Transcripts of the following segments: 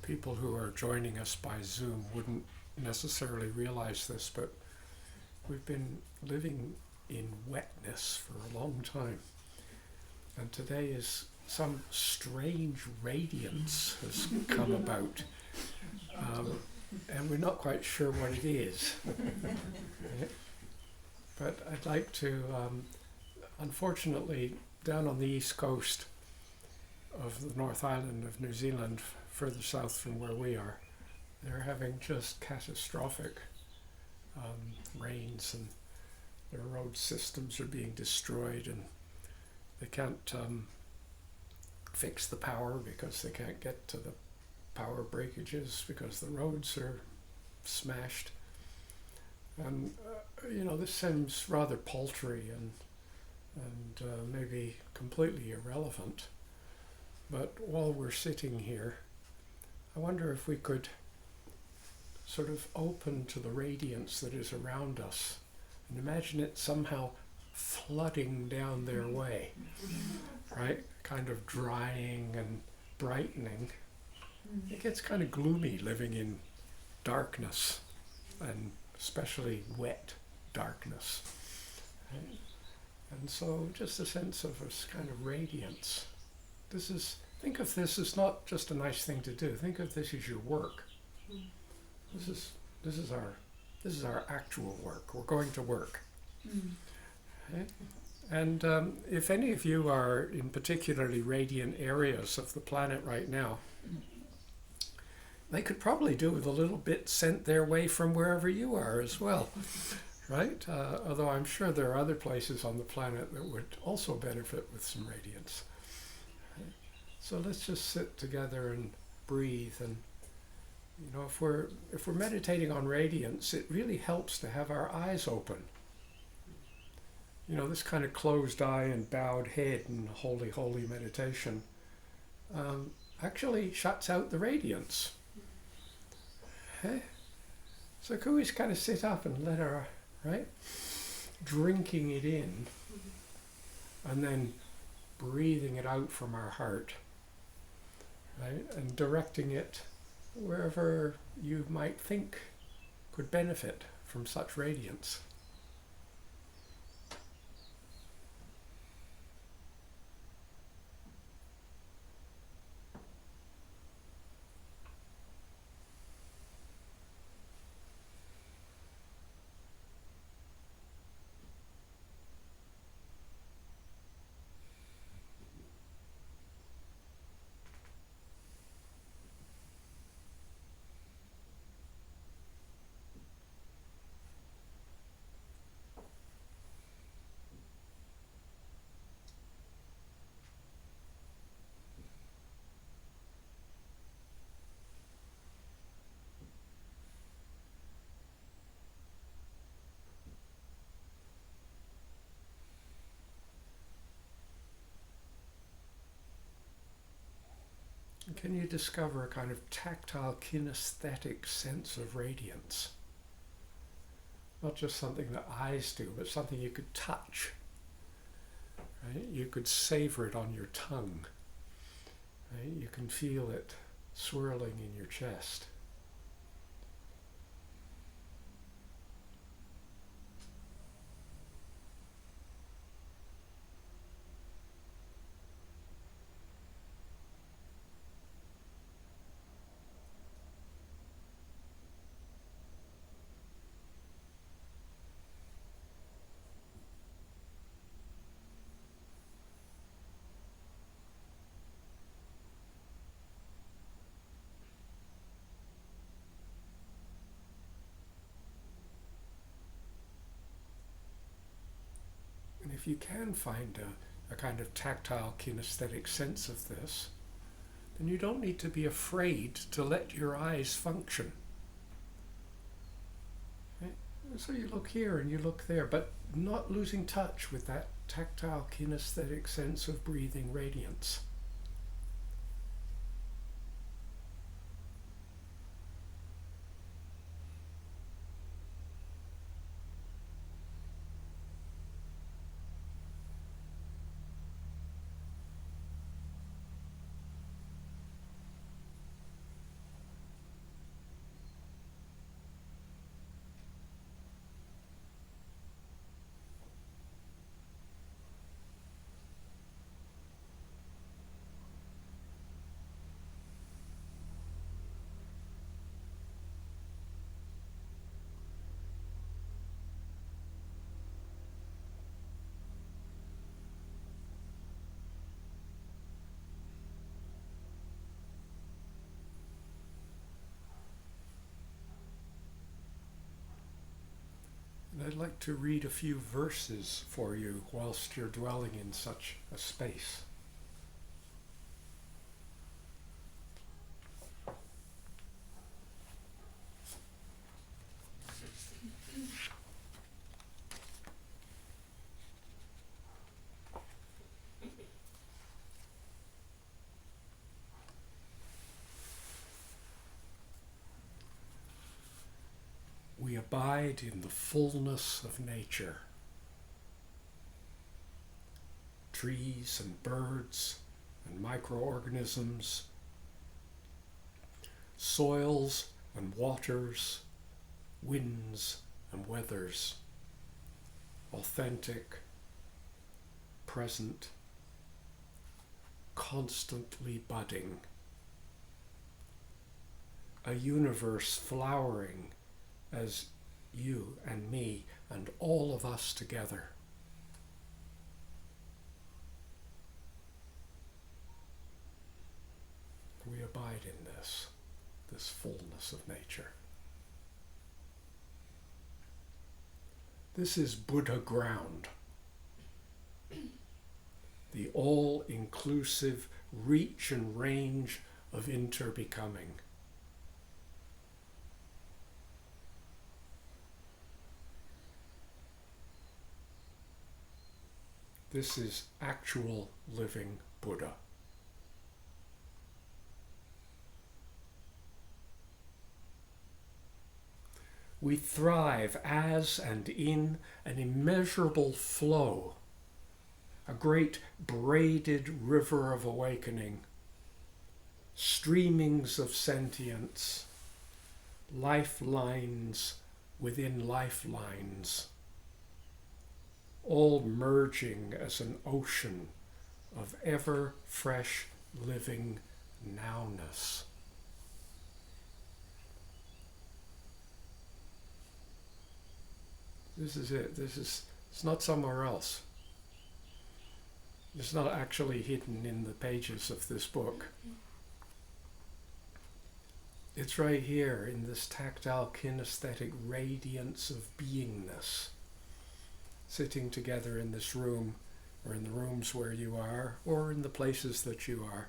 people who are joining us by Zoom wouldn't necessarily realize this, but we've been living in wetness for a long time. And today is some strange radiance has come about. And we're not quite sure what it is. But I'd like to, unfortunately, down on the east coast of the North Island of New Zealand, further south from where we are, they're having just catastrophic rains, and their road systems are being destroyed, and they can't fix the power because they can't get to the power breakages because the roads are smashed. And this seems rather paltry and maybe completely irrelevant. But while we're sitting here, I wonder if we could sort of open to the radiance that is around us and imagine it somehow flooding down their way, right? Kind of drying and brightening. It gets kind of gloomy living in darkness, and especially wet darkness. Right? And so just a sense of this kind of radiance. Think of this as not just a nice thing to do. Think of this as your work. This is our actual work. We're going to work. Right? And if any of you are in particularly radiant areas of the planet right now, they could probably do with a little bit sent their way from wherever you are as well, right? Although I'm sure there are other places on the planet that would also benefit with some radiance. Right? So let's just sit together and breathe. And if we're meditating on radiance, it really helps to have our eyes open. This kind of closed eye and bowed head in holy, holy meditation actually shuts out the radiance. Okay? So could we just kind of sit up and let our, right, drinking it in and then breathing it out from our heart, right, and directing it wherever you might think could benefit from such radiance. Can you discover a kind of tactile kinesthetic sense of radiance? Not just something that eyes do, but something you could touch. Right? You could savor it on your tongue. Right? You can feel it swirling in your chest. If you can find a kind of tactile kinesthetic sense of this, then you don't need to be afraid to let your eyes function. Right? So you look here and you look there, but not losing touch with that tactile kinesthetic sense of breathing radiance. I'd like to read a few verses for you whilst you're dwelling in such a space. We abide in the fullness of nature. Trees and birds and microorganisms, soils and waters, winds and weathers, authentic, present, constantly budding. A universe flowering as you and me and all of us together. We abide in this fullness of nature. This is Buddha ground, the all-inclusive reach and range of interbecoming. This is actual living Buddha. We thrive as and in an immeasurable flow, a great braided river of awakening, streamings of sentience, lifelines within lifelines, all merging as an ocean of ever fresh living nowness. This is it. It's not somewhere else. It's not actually hidden in the pages of this book. It's right here in this tactile kinesthetic radiance of beingness, sitting together in this room, or in the rooms where you are, or in the places that you are.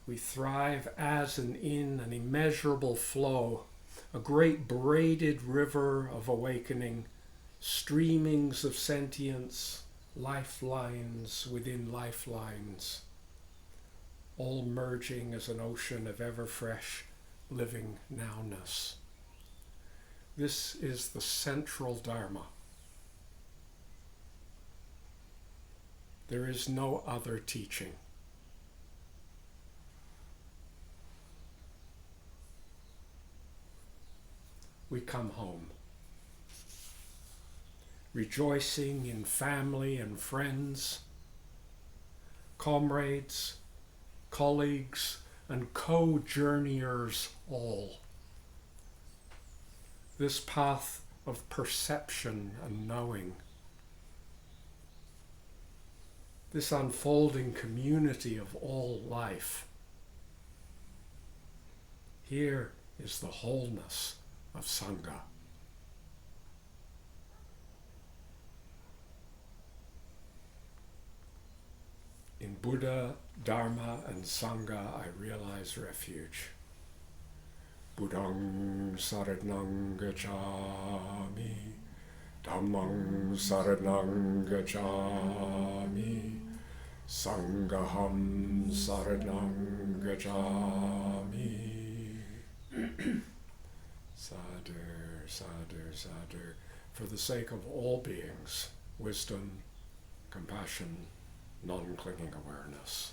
We thrive as and in an immeasurable flow, a great braided river of awakening, streamings of sentience, lifelines within lifelines, all merging as an ocean of ever-fresh living nowness. This is the central Dharma. There is no other teaching. We come home, rejoicing in family and friends, comrades, colleagues, and co-journeyers all. This path of perception and knowing, this unfolding community of all life. Here is the wholeness of Sangha. In Buddha, Dharma, and Sangha, I realize refuge. Buddhang saranang gacchami, Dhammang saranang gacchami, Sangham saranang gacchami. Sadhu, sadhu, sadhu. For the sake of all beings, wisdom, compassion, non-clinging awareness.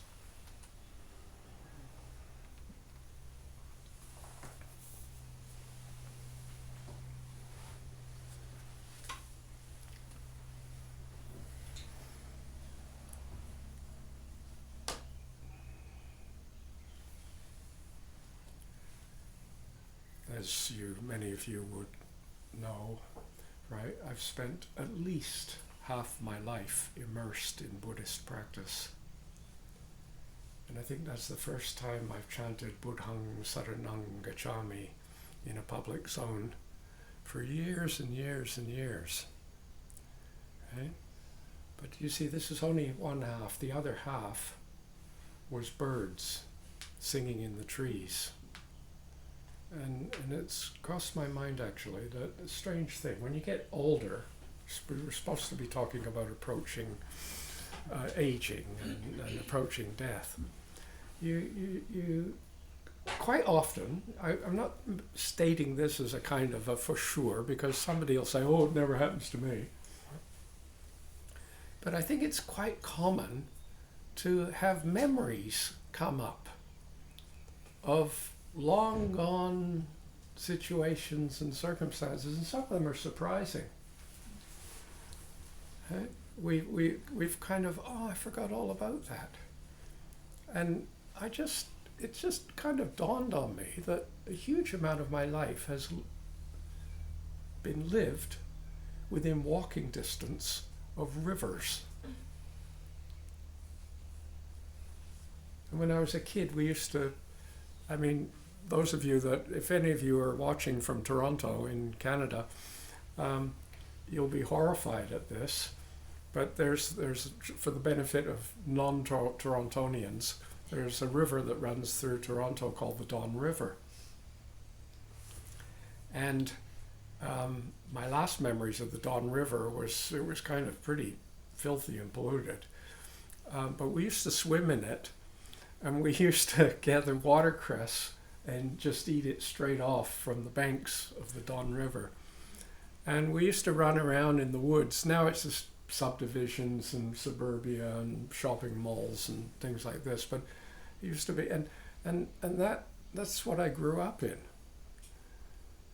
As many of you would know, right, I've spent at least half my life immersed in Buddhist practice. And I think that's the first time I've chanted Buddhang Saranang Gacchami in a public zone for years and years and years. Right? But you see, this is only one half. The other half was birds singing in the trees. And it's crossed my mind, actually, that a strange thing. When you get older, we're supposed to be talking about approaching aging and approaching death. You quite often, I'm not stating this as a kind of a for sure, because somebody will say, oh, it never happens to me. But I think it's quite common to have memories come up of long gone situations and circumstances, and some of them are surprising. Right? We've kind of, oh, I forgot all about that. And it just kind of dawned on me that a huge amount of my life has been lived within walking distance of rivers. And when I was a kid, we used to, those of you that, if any of you are watching from Toronto in Canada, you'll be horrified at this, but there's for the benefit of non-Torontonians, there's a river that runs through Toronto called the Don River. And my last memories of the Don River it was kind of pretty filthy and polluted. But we used to swim in it, and we used to gather watercress and just eat it straight off from the banks of the Don River. And we used to run around in the woods. Now it's just subdivisions and suburbia and shopping malls and things like this, but it used to be, and that's what I grew up in.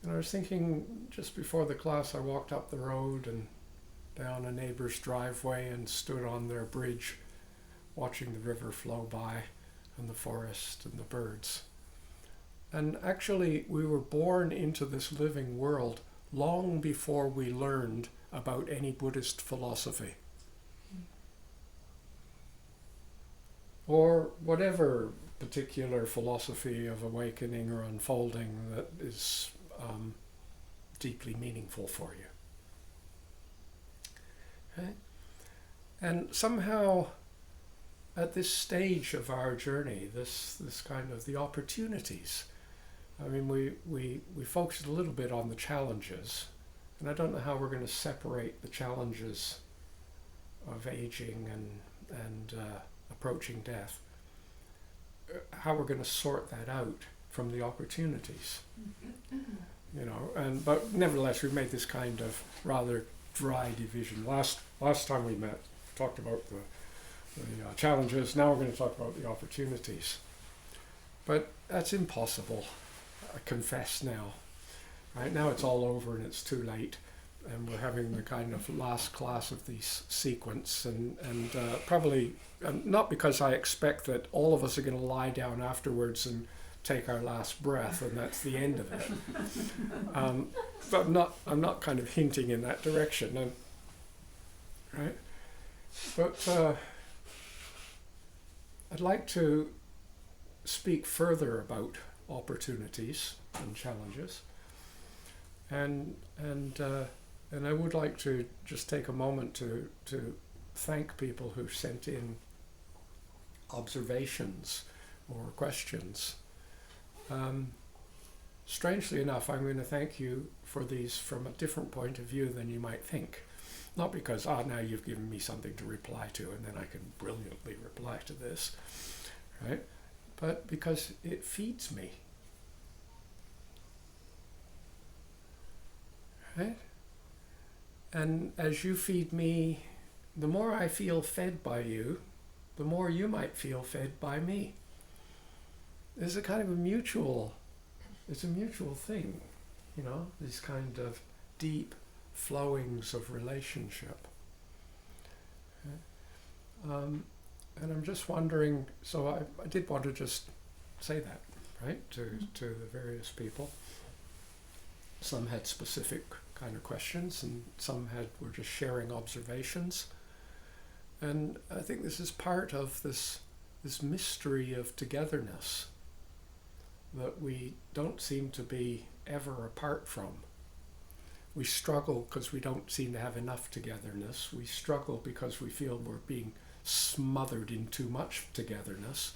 And I was thinking, just before the class, I walked up the road and down a neighbor's driveway and stood on their bridge watching the river flow by and the forest and the birds. And actually, we were born into this living world long before we learned about any Buddhist philosophy. Or whatever particular philosophy of awakening or unfolding that is deeply meaningful for you. Okay? And somehow, at this stage of our journey, this kind of the opportunities, we focused a little bit on the challenges, and I don't know how we're going to separate the challenges of aging and approaching death, how we're going to sort that out from the opportunities. But nevertheless, we made this kind of rather dry division. Last time we met, we talked about the challenges. Now we're going to talk about the opportunities. But that's impossible, I confess now. Right now it's all over and it's too late, and we're having the kind of last class of this sequence, and probably not because I expect that all of us are going to lie down afterwards and take our last breath and that's the end of it. But I'm not kind of hinting in that direction, right? But I'd like to speak further about opportunities and challenges, and I would like to just take a moment to thank people who sent in observations or questions. Strangely enough, I'm going to thank you for these from a different point of view than you might think. Not because, now you've given me something to reply to and then I can brilliantly reply to this, right? But because it feeds me. Right? And as you feed me, the more I feel fed by you, the more you might feel fed by me. There's a kind of it's a mutual thing, these kind of deep flowings of relationship. And I'm just wondering, so I did want to just say that, right, to the various people. Some had specific kind of questions, and some were just sharing observations. And I think this is part of this mystery of togetherness that we don't seem to be ever apart from. We struggle because we don't seem to have enough togetherness. We struggle because we feel we're being smothered in too much togetherness.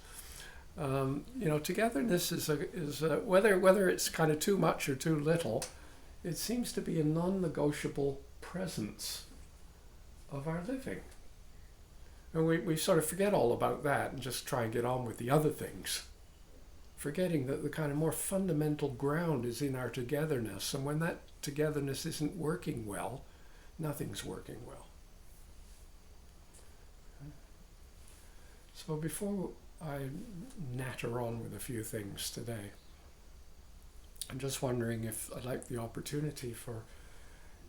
Togetherness is whether it's kind of too much or too little, it seems to be a non-negotiable presence of our living. And we sort of forget all about that and just try and get on with the other things, forgetting that the kind of more fundamental ground is in our togetherness. And when that togetherness isn't working well, nothing's working well. So before I natter on with a few things today, I'm just wondering if I'd like the opportunity for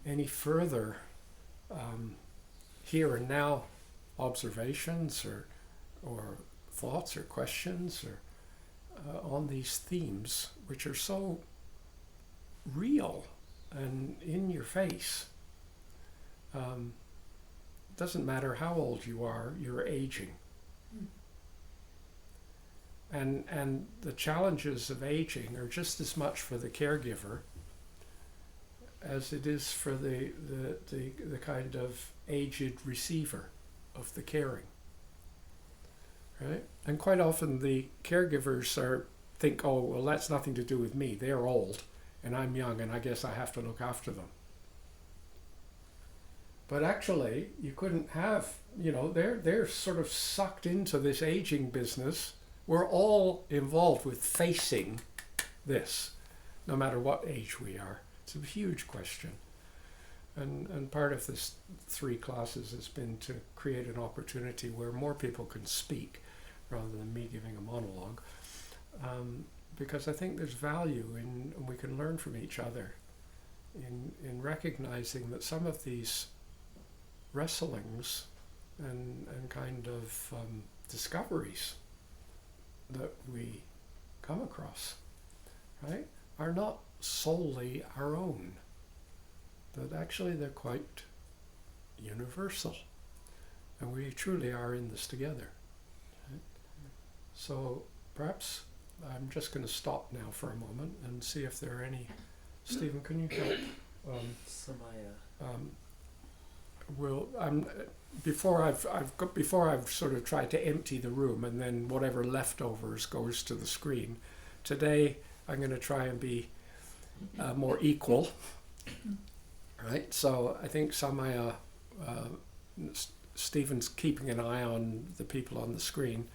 any further here and now observations or thoughts or questions or on these themes, which are so real and in your face. Doesn't matter how old you are, you're aging. And the challenges of aging are just as much for the caregiver as it is for the kind of aged receiver of the caring. Right? And quite often the caregivers think, oh, well, that's nothing to do with me. They're old and I'm young and I guess I have to look after them. But actually, you couldn't have, they're sort of sucked into this aging business. We're all involved with facing this, no matter what age we are. It's a huge question. And part of this 3 classes has been to create an opportunity where more people can speak rather than me giving a monologue. Because I think there's value and we can learn from each other in recognizing that some of these wrestlings and kind of discoveries that we come across, right, are not solely our own. That actually they're quite universal. And we truly are in this together. Right? So perhaps I'm just going to stop now for a moment and see if there are any. Stephen, can you help? Before I've sort of tried to empty the room and then whatever leftovers goes to the screen. Today I'm going to try and be more equal. Right, so I think Samaya, Stephen's keeping an eye on the people on the screen,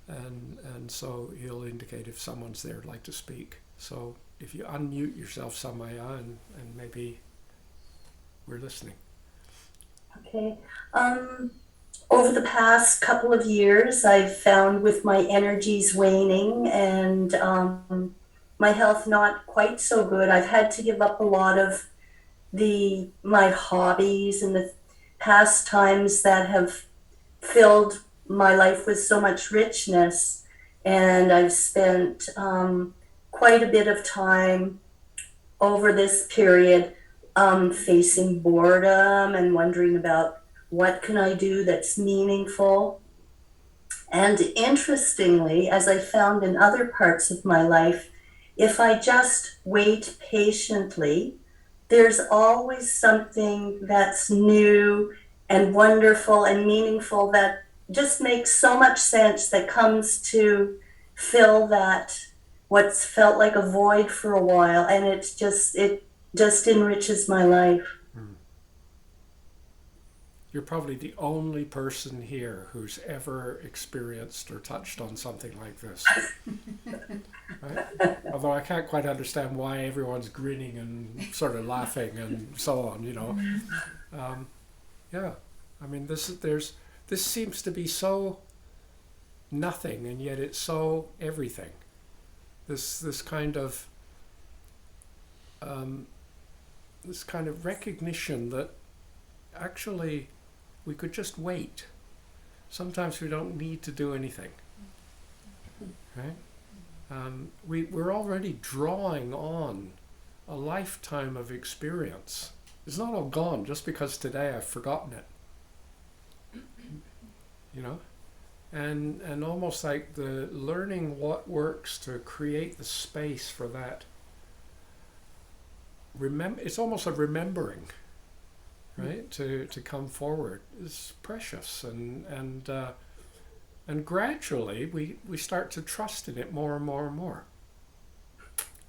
and so he'll indicate if someone's there who'd like to speak. So if you unmute yourself, Samaya, and maybe we're listening. Okay. Over the past couple of years, I've found with my energies waning and my health not quite so good, I've had to give up a lot of my hobbies and the pastimes that have filled my life with so much richness. And I've spent quite a bit of time over this period facing boredom and wondering about what can I do that's meaningful. And interestingly, as I found in other parts of my life, if I just wait patiently, there's always something that's new and wonderful and meaningful that just makes so much sense, that comes to fill that what's felt like a void for a while, and it just enriches my life. You're probably the only person here who's ever experienced or touched on something like this. Right? Although I can't quite understand why everyone's grinning and sort of laughing and so on, Yeah, I mean, this seems to be so nothing, and yet it's so everything. This kind of recognition that actually we could just wait. Sometimes we don't need to do anything, right? We're already drawing on a lifetime of experience. It's not all gone just because today I've forgotten it, and almost like the learning what works to create the space for that it's almost a remembering, right? To come forward is precious, and gradually we start to trust in it more and more and more.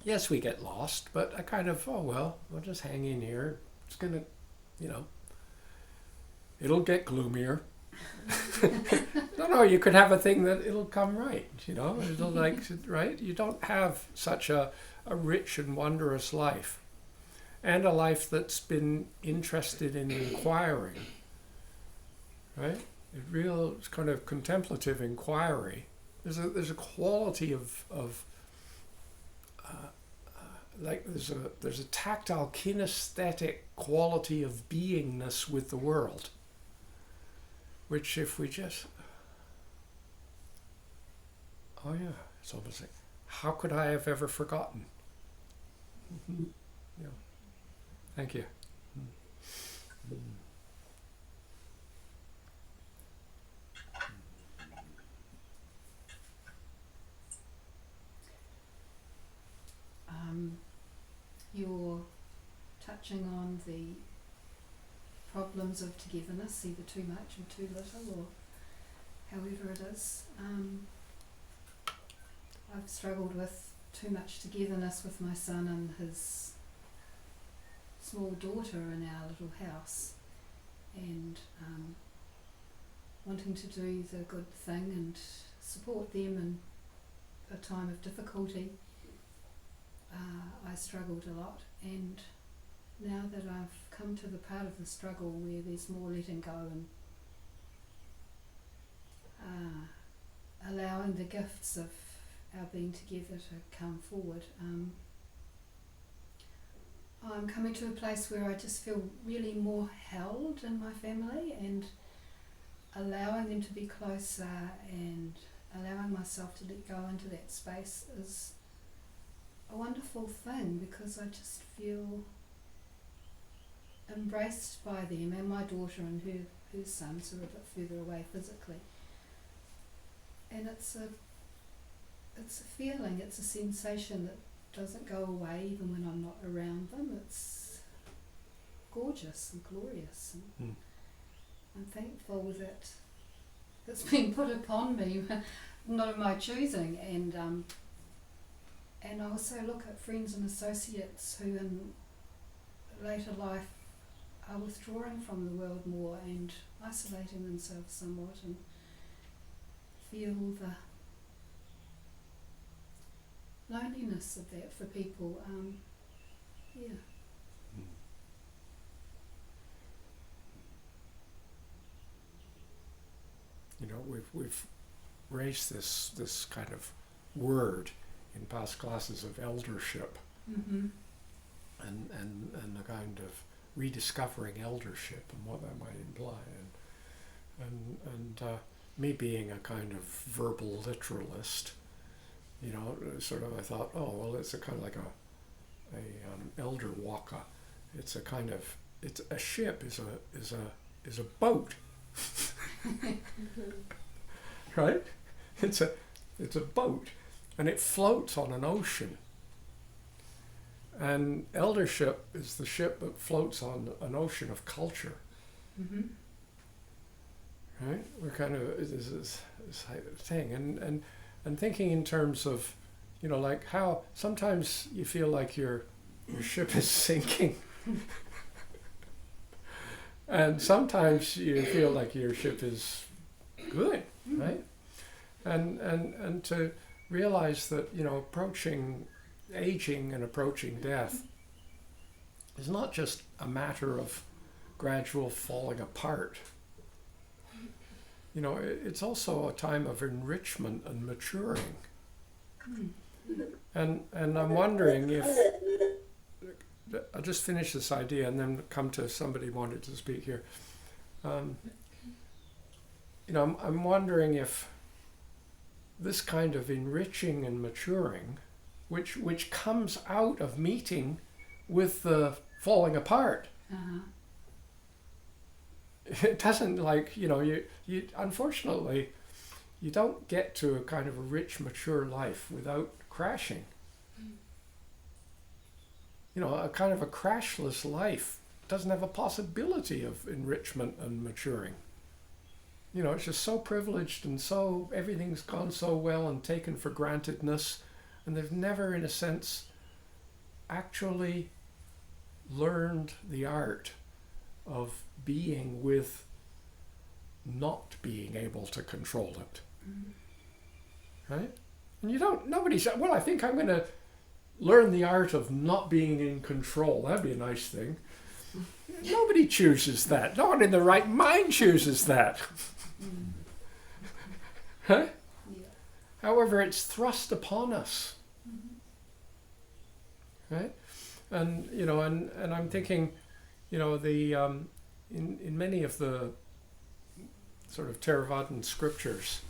Yes, we get lost, but I kind of, oh well, we'll just hang in here. It's gonna, it'll get gloomier. No, you could have a thing that it'll come right, it'll right? You don't have such a rich and wondrous life, and a life that's been interested in inquiring, right? It's kind of contemplative inquiry. There's a quality of there's a tactile kinesthetic quality of beingness with the world, which if we just, oh yeah, it's almost like, how could I have ever forgotten? Yeah. Thank you. You're touching on the problems of togetherness, either too much or too little, or however it is. I've struggled with too much togetherness with my son and his small daughter in our little house, and wanting to do the good thing and support them in a time of difficulty. I struggled a lot, and now that I've come to the part of the struggle where there's more letting go and allowing the gifts of our being together to come forward, I'm coming to a place where I just feel really more held in my family, and allowing them to be closer and allowing myself to let go into that space is a wonderful thing, because I just feel embraced by them, and my daughter and her sons are a bit further away physically. And it's a feeling, it's a sensation that doesn't go away even when I'm not around them. It's gorgeous and glorious, and I'm thankful that it's been put upon me, not of my choosing, and I also look at friends and associates who in later life are withdrawing from the world more and isolating themselves somewhat, and feel the loneliness of that for people. Yeah. We've raised this kind of word in past classes of eldership, and a kind of rediscovering eldership and what that might imply, and me being a kind of verbal literalist, sort of I thought, oh well, it's a kind of like a elder waka. It's a kind of, it's a ship is a boat, right? It's a boat, and it floats on an ocean. And eldership is the ship that floats on an ocean of culture. Mm-hmm. Right? We're kind of this thing, and thinking in terms of, like how sometimes you feel like your ship is sinking, and sometimes you feel like your ship is good, right? And to realize that approaching aging and approaching death is not just a matter of gradual falling apart. It's also a time of enrichment and maturing. And I'm wondering if, I'll just finish this idea and then come to somebody who wanted to speak here. I'm wondering if this kind of enriching and maturing, which comes out of meeting with the falling apart. It doesn't, you unfortunately, you don't get to a kind of a rich, mature life without crashing. a kind of a crashless life doesn't have a possibility of enrichment and maturing. It's just so privileged and so everything's gone so well and taken for grantedness, and they've never, in a sense, actually learned the art of being with not being able to control it. Right? And nobody said, well, I think I'm going to learn the art of not being in control. That'd be a nice thing. Nobody chooses that. No one in the right mind chooses that. Huh? Yeah. However, it's thrust upon us. Right? And and I'm thinking, the in many of the sort of Theravadan scriptures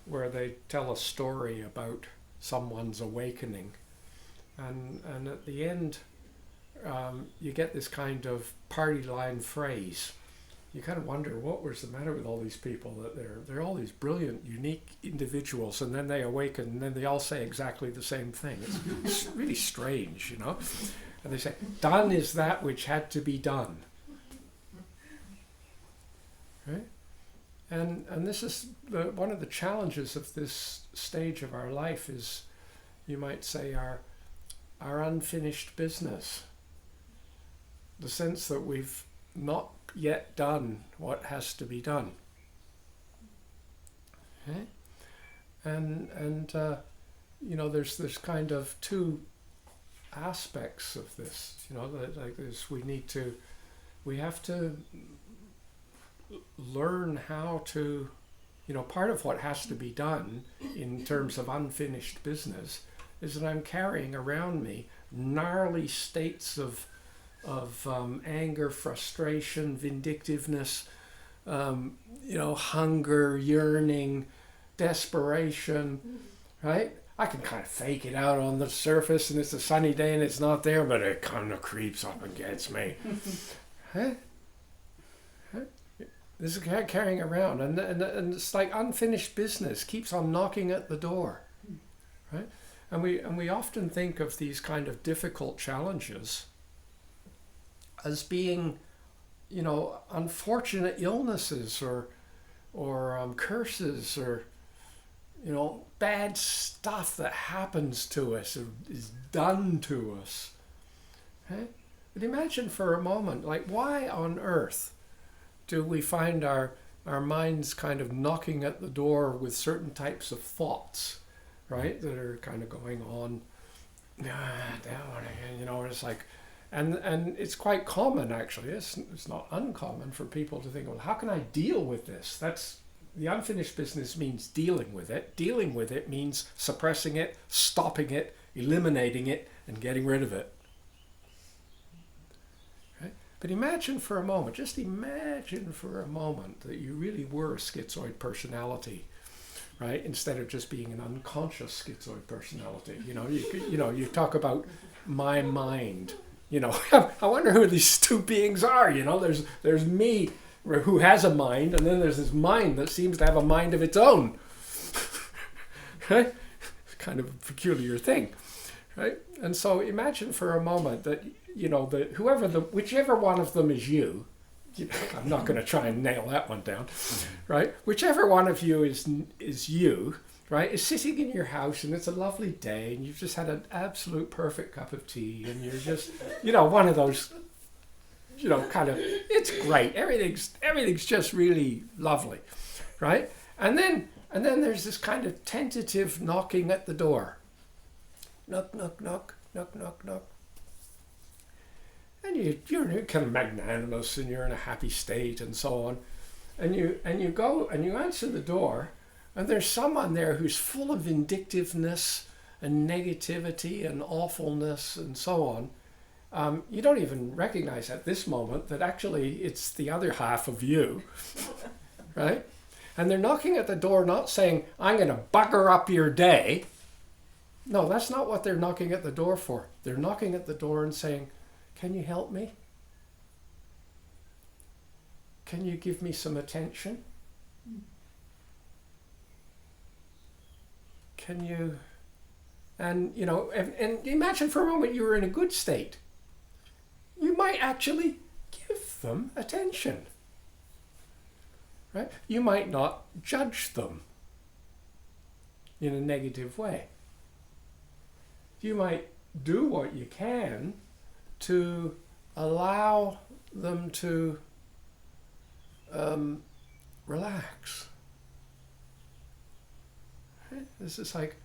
where they tell a story about someone's awakening, and at the end you get this kind of party line phrase. You kind of wonder what was the matter with all these people, that they're all these brilliant, unique individuals, and then they awaken and then they all say exactly the same thing. It's really strange, And they say, done is that which had to be done. Right? And this is one of the challenges of this stage of our life is, you might say, our unfinished business. The sense that we've not yet done what has to be done. Okay? And there's kind of two aspects of this. Like this, we have to learn how to, part of what has to be done in terms of unfinished business is that I'm carrying around me gnarly states of anger, frustration, vindictiveness, hunger, yearning, desperation, right? I can kind of fake it out on the surface and it's a sunny day and it's not there, but it kind of creeps up and gets me. Huh? This is carrying around, and it's like unfinished business keeps on knocking at the door, right? And we often think of these kind of difficult challenges as being, unfortunate illnesses or curses or, bad stuff that happens to us or is done to us. Right? But imagine for a moment, like, why on earth do we find our minds kind of knocking at the door with certain types of thoughts, right, that are kind of going on? It's like, and it's quite common, actually. It's not uncommon for people to think, well, how can I deal with this? That's the unfinished business means dealing with it. Dealing with it means suppressing it, stopping it, eliminating it, and getting rid of it. But imagine for a moment, just imagine for a moment that you really were a schizoid personality, right? Instead of just being an unconscious schizoid personality. You talk about my mind. I wonder who these two beings are. There's me who has a mind, and then there's this mind that seems to have a mind of its own. Right? It's kind of a peculiar thing, right? And so imagine for a moment that whichever one of them is you, I'm not going to try and nail that one down, right? Whichever one of you is you, right, is sitting in your house and it's a lovely day and you've just had an absolute perfect cup of tea and you're just, one of those, kind of, it's great. Everything's just really lovely, right? And then there's this kind of tentative knocking at the door. Knock, knock, knock, knock, knock, knock. And you're kind of magnanimous and you're in a happy state and so on. And you go and you answer the door and there's someone there who's full of vindictiveness and negativity and awfulness and so on. You don't even recognize at this moment that actually it's the other half of you, right? And they're knocking at the door not saying, I'm going to bugger up your day. No, that's not what they're knocking at the door for. They're knocking at the door and saying, can you help me? Can you give me some attention? Can you... And imagine for a moment you were in a good state. you might actually give them attention. Right? You might not judge them in a negative way. You might do what you can to allow them to relax. Right? This is like,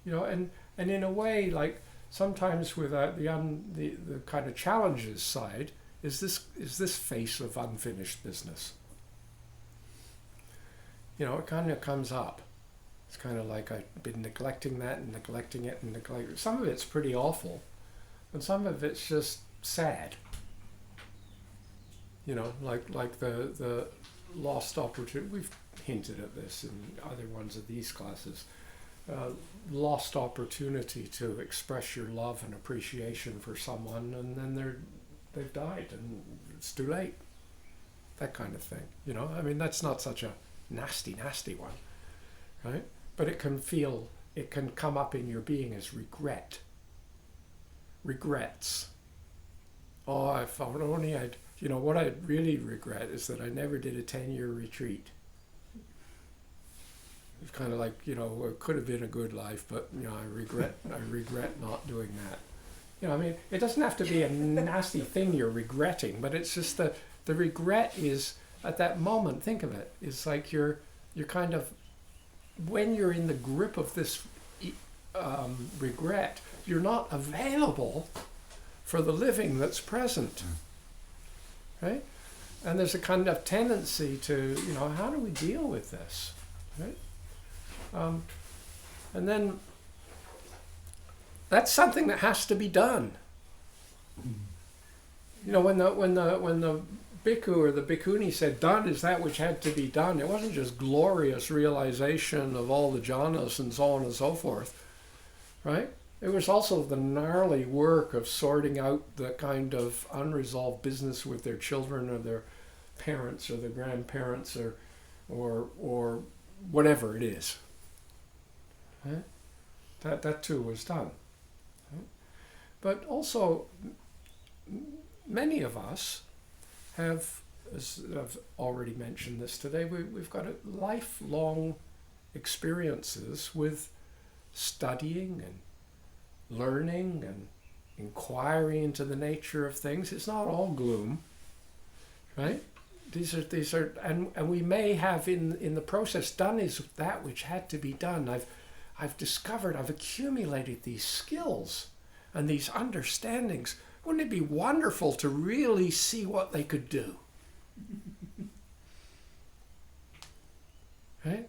and in a way, like sometimes without the kind of challenges side is this face of unfinished business. It kind of comes up. It's kind of like I've been neglecting that and neglecting it and neglecting. Some of it's pretty awful, and some of it's just sad. Like the lost opportunity. We've hinted at this in other ones of these classes. Lost opportunity to express your love and appreciation for someone, and then they've died, and it's too late. That kind of thing. That's not such a nasty one, right? But it can come up in your being as regrets. Oh, if only I'd, what I really regret is that I never did a 10-year retreat. It's kind of like, it could have been a good life, but, I regret not doing that. It doesn't have to be a nasty thing you're regretting, but it's just the regret is, at that moment, think of it, it's like you're kind of, when you're in the grip of this regret, you're not available for the living that's present, right? And there's a kind of tendency to, how do we deal with this, right? And then that's something that has to be done. When the bhikkhu or the bhikkhuni said, done is that which had to be done, it wasn't just glorious realization of all the jhanas and so on and so forth, right? It was also the gnarly work of sorting out the kind of unresolved business with their children or their parents or their grandparents or whatever it is. Right? That too was done. Right? But also, many of us have, as I've already mentioned this today, we've got lifelong experiences with studying and learning and inquiry into the nature of things. It's not all gloom, right? These are, and we may have in the process done is that which had to be done. I've discovered, I've accumulated these skills and these understandings. Wouldn't it be wonderful to really see what they could do? Right?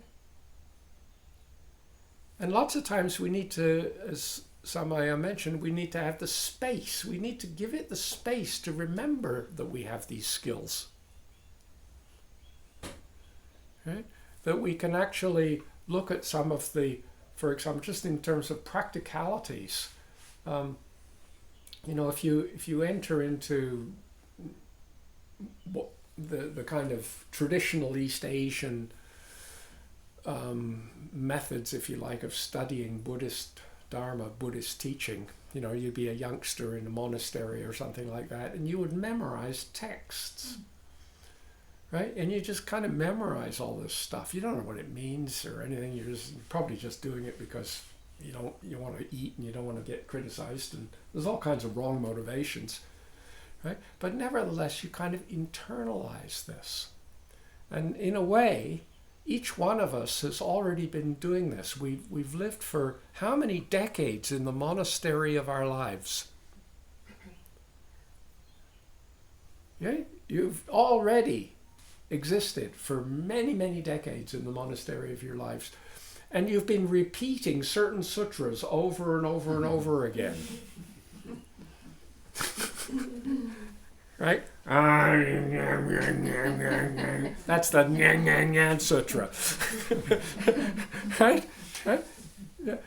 And lots of times we need to, as Samaya mentioned, we need to have the space. We need to give it the space to remember that we have these skills. Right? That we can actually look at some of the, for example, just in terms of practicalities, if you enter into the kind of traditional East Asian methods, if you like, of studying Buddhist Dharma, Buddhist teaching, you'd be a youngster in a monastery or something like that, and you would memorize texts, right? And you just kind of memorize all this stuff. You don't know what it means or anything. You're probably just doing it because you want to eat and you don't want to get criticized, and there's all kinds of wrong motivations, right? But nevertheless, you kind of internalize this. And in a way, each one of us has already been doing this. We've lived for how many decades in the monastery of our lives? Yeah? You've already existed for many, many decades in the monastery of your lives. And you've been repeating certain sutras over and over and over again. Right? That's the Nyan Nyan Nyan Sutra. Right? Yeah.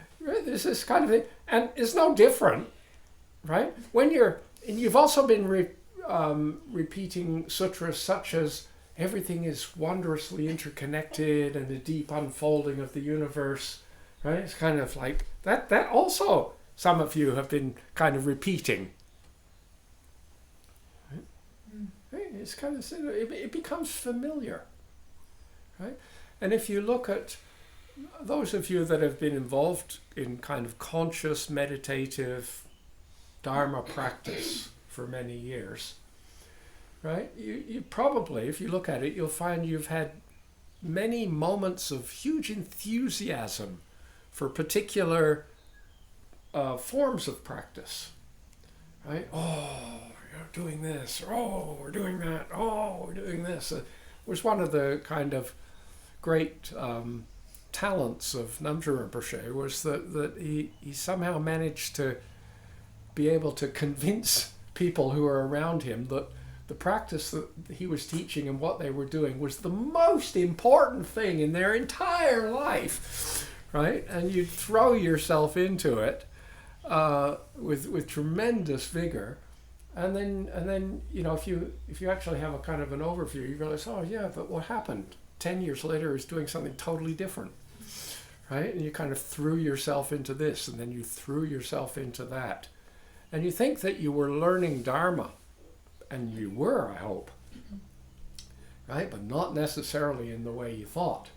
This is kind of it. And it's no different, right? And you've also been repeating sutras such as everything is wondrously interconnected and the deep unfolding of the universe, right? It's kind of like that also some of you have been kind of repeating, It's kind of, it becomes familiar, right? And if you look at those of you that have been involved in kind of conscious meditative Dharma practice for many years, right? You probably, if you look at it, you'll find you've had many moments of huge enthusiasm for particular forms of practice, right? Oh, you're doing this. Oh, we're doing that. Oh, we're doing this. It was one of the kind of great talents of Namgyal Rinpoche was that he somehow managed to be able to convince people who were around him that the practice that he was teaching and what they were doing was the most important thing in their entire life, right? And you throw yourself into it with tremendous vigor, and then you know, if you actually have a kind of an overview, you realize, oh yeah, but what happened 10 years later is doing something totally different, right? And you kind of threw yourself into this, and then you threw yourself into that, and you think that you were learning Dharma, and you were, I hope, right? But not necessarily in the way you thought,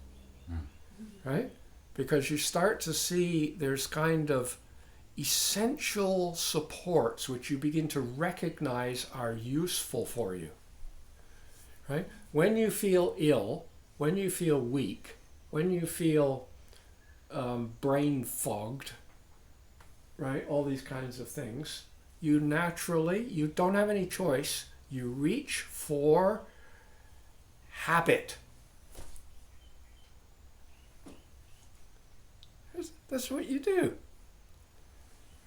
right? Because you start to see there's kind of essential supports which you begin to recognize are useful for you, right? When you feel ill, when you feel weak, when you feel brain fogged, right? All these kinds of things, you naturally, you don't have any choice, you reach for habit. That's what you do,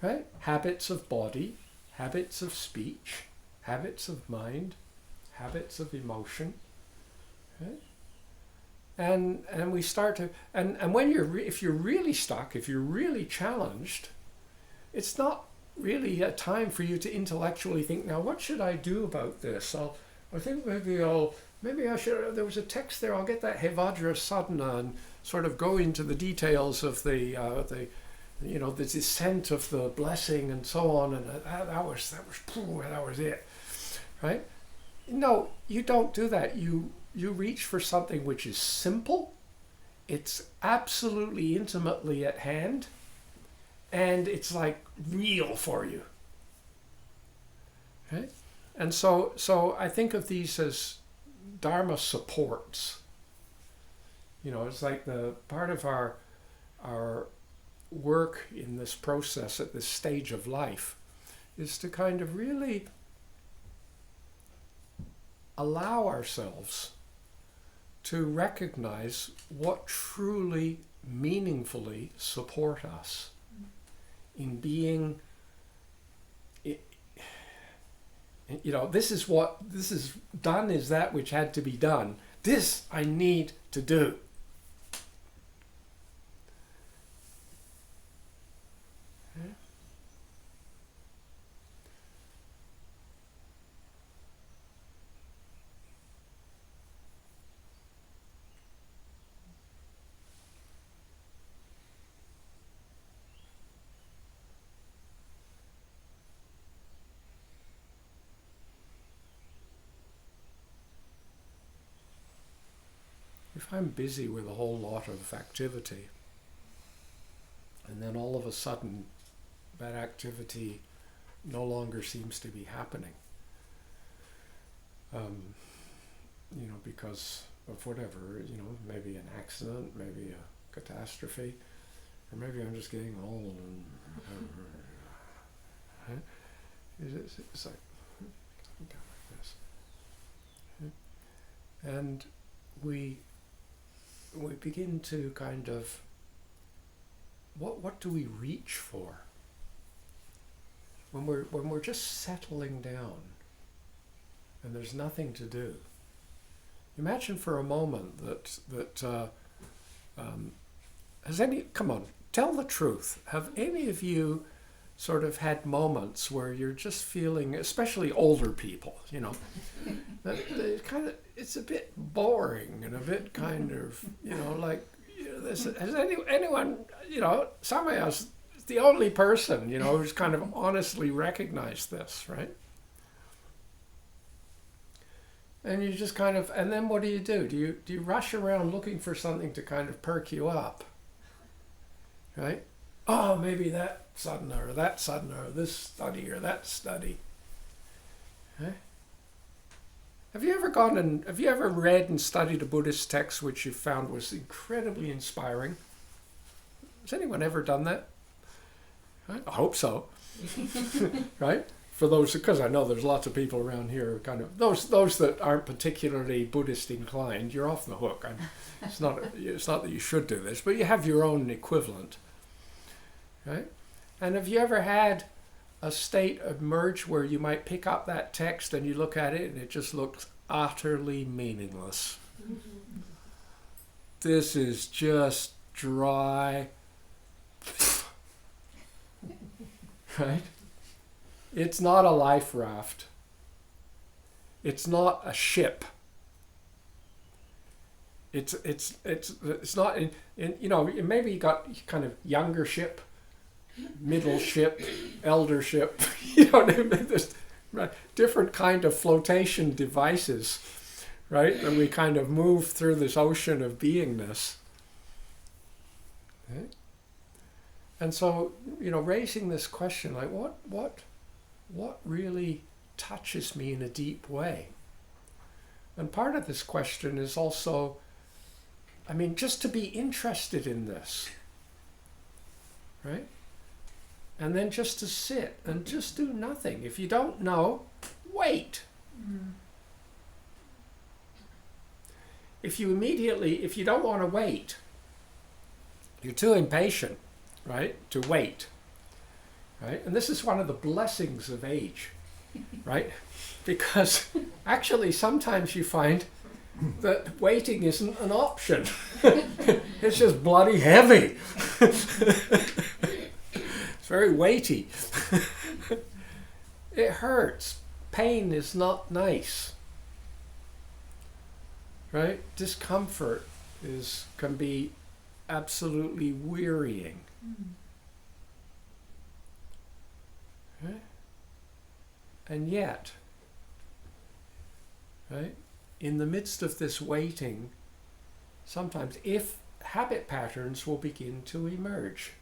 right? Habits of body, habits of speech, habits of mind, habits of emotion, right? And we start to, and when if you're really stuck, if you're really challenged, it's not really a time for you to intellectually think, now what should I do about this? I think maybe I should, there was a text there, I'll get that Hevajra Sadhana and sort of go into the details of the you know, the descent of the blessing and so on, and that was it, right? No, you don't do that. You reach for something which is simple, it's absolutely intimately at hand, and it's like real for you, right? And so I think of these as Dharma supports. You know, it's like the part of our work in this process at this stage of life is to kind of really allow ourselves to recognize what truly meaningfully support us in being, you know, this is done is that which had to be done. This I need to do. If I'm busy with a whole lot of activity, and then all of a sudden that activity no longer seems to be happening, you know, because of whatever, you know, maybe an accident, maybe a catastrophe, or maybe I'm just getting old, and it's like, doesn't go like this, and we begin to kind of, what do we reach for when we're just settling down and there's nothing to do? Imagine for a moment that come on, tell the truth. Have any of you sort of had moments where you're just feeling, especially older people, you know, that it's a bit boring and a bit kind of, you know, like, you know, has anyone, you know, somebody else is the only person, you know, who's kind of honestly recognized this, right? And you just kind of, and then what do? Do you rush around looking for something to kind of perk you up? Right? Oh, maybe that sadhana or that sadhana or this study or that study. Okay? Have you ever read and studied a Buddhist text which you found was incredibly inspiring? Has anyone ever done that? Right? I hope so. Right? For those, because I know there's lots of people around here, kind of those that aren't particularly Buddhist inclined, you're off the hook. It's not that you should do this, but you have your own equivalent, right? And have you ever had a state emerge where you might pick up that text and you look at it and it just looks utterly meaningless? This is just dry, right? It's not a life raft. It's not a ship. It's not in maybe you got kind of younger ship, middle ship, elder ship. There's different kind of flotation devices, right? And we kind of move through this ocean of beingness. Okay? And so, raising this question, like what really touches me in a deep way? And part of this question is also, just to be interested in this, right? And then just to sit and just do nothing. If you don't know, wait. If you don't want to wait, you're too impatient, right, to wait. Right? And this is one of the blessings of age, right? Because actually sometimes you find that waiting isn't an option. It's just bloody heavy. It's very weighty. It hurts. Pain is not nice. Right? Discomfort can be absolutely wearying. Right? And yet, right, in the midst of this waiting, sometimes if habit patterns will begin to emerge,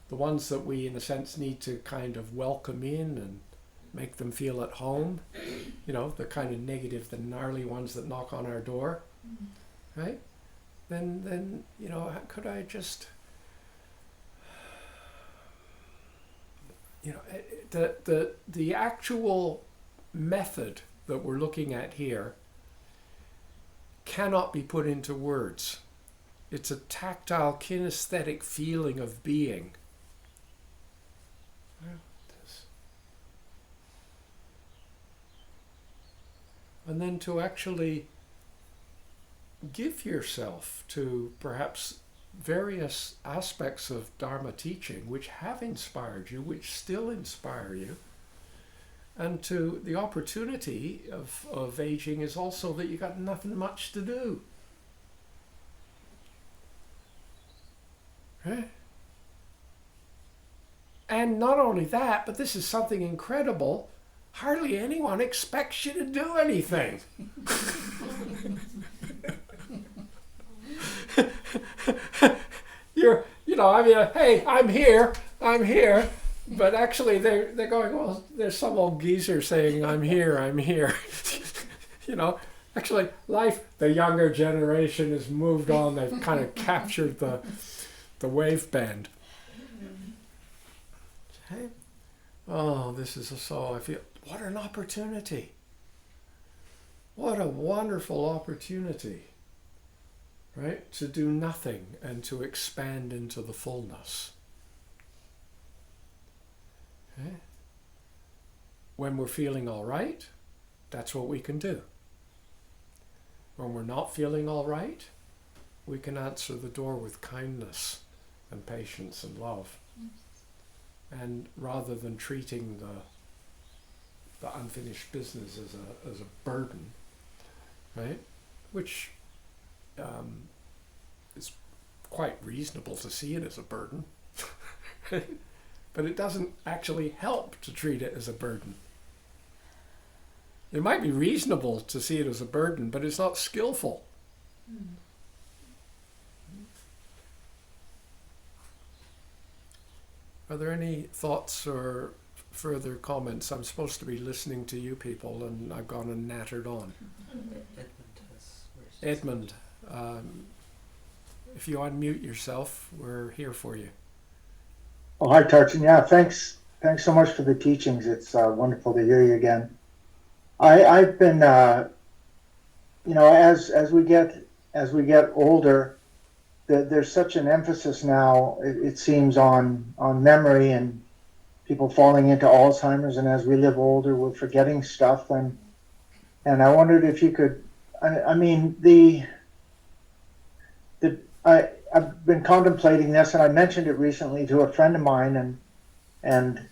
the ones that we in a sense need to kind of welcome in and make them feel at home, the kind of negative, the gnarly ones that knock on our door, right? Then could I just the actual method that we're looking at here cannot be put into words. It's a tactile, kinesthetic feeling of being. And then to actually give yourself to perhaps various aspects of Dharma teaching which have inspired you, which still inspire you. And to the opportunity of aging is also that you got nothing much to do. Right? And not only that, but this is something incredible. Hardly anyone expects you to do anything. Hey, I'm here. But actually they're going, well, there's some old geezer saying, I'm here. Actually life, the younger generation has moved on. They've kind of captured the wave band. Okay? Oh, I feel, what an opportunity. What a wonderful opportunity. Right? To do nothing and to expand into the fullness. Okay? When we're feeling all right, that's what we can do. When we're not feeling all right, we can answer the door with kindness and patience and love. And rather than treating the unfinished business as a burden, right? Which it's quite reasonable to see it as a burden, but it doesn't actually help to treat it as a burden. It might be reasonable to see it as a burden, but it's not skillful. Are there any thoughts or further comments? I'm supposed to be listening to you people, and I've gone and nattered on. Edmund, if you unmute yourself, we're here for you. Oh, hi, Tarchin. Yeah, thanks. Thanks so much for the teachings. It's wonderful to hear you again. I've been, as we get older, there's such an emphasis now. It seems on memory and people falling into Alzheimer's, and as we live older, we're forgetting stuff. And I wondered if you could. I've been contemplating this, and I mentioned it recently to a friend of mine, and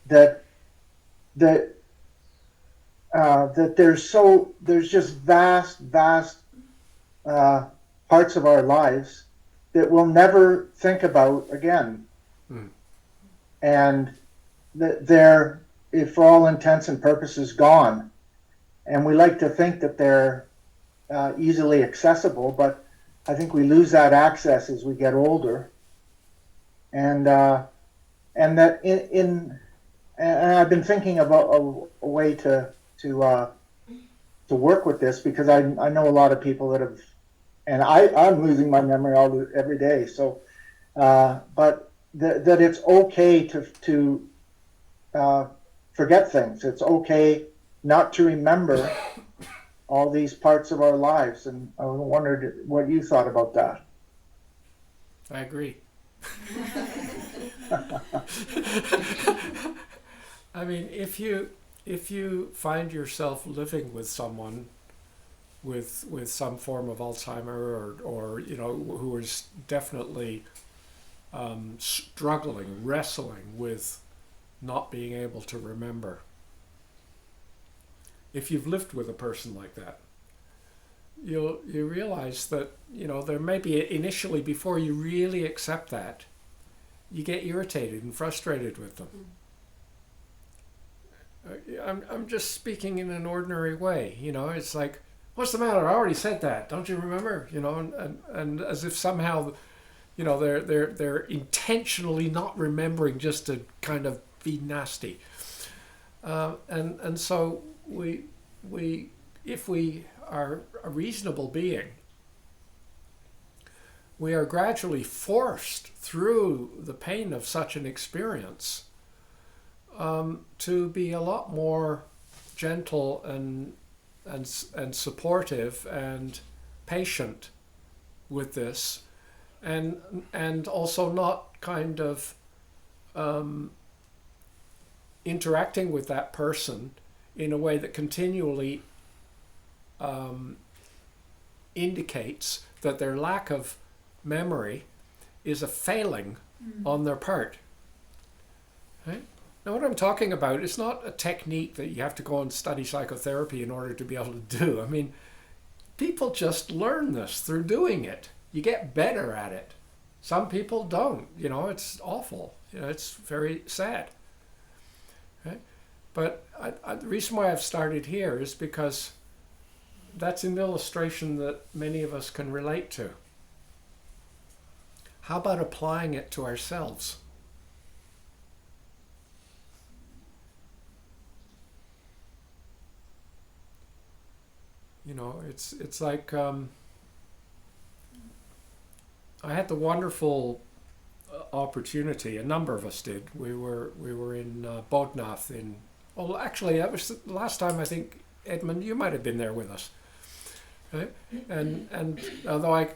that there's just vast parts of our lives that we'll never think about again, and that they're, for all intents and purposes, gone. And we like to think that they're easily accessible, but I think we lose that access as we get older. And that and I've been thinking about a way to work with this, because I know a lot of people that have, and I'm losing my memory every day. So, but that it's okay to forget things. It's okay not to remember all these parts of our lives, and I wondered what you thought about that. I agree. I mean, if you find yourself living with someone with some form of Alzheimer or who is definitely struggling, wrestling with not being able to remember, if you've lived with a person like that, you realize that there may be initially, before you really accept that, you get irritated and frustrated with them. I'm just speaking in an ordinary way. It's like, what's the matter? I already said that. Don't you remember? And as if somehow, they're intentionally not remembering just to kind of be nasty. And so we if we are a reasonable being, we are gradually forced through the pain of such an experience to be a lot more gentle and supportive and patient with this, and also not kind of interacting with that person in a way that continually indicates that their lack of memory is a failing on their part. Right? Now, what I'm talking about is not a technique that you have to go and study psychotherapy in order to be able to do. I mean, people just learn this through doing it. You get better at it. Some people don't. It's awful. It's very sad. Right? But the reason why I've started here is because that's an illustration that many of us can relate to. How about applying it to ourselves? It's like I had the wonderful opportunity. A number of us did. We were in Bodnath actually that was the last time. I think, Edmund, you might have been there with us, right? And although I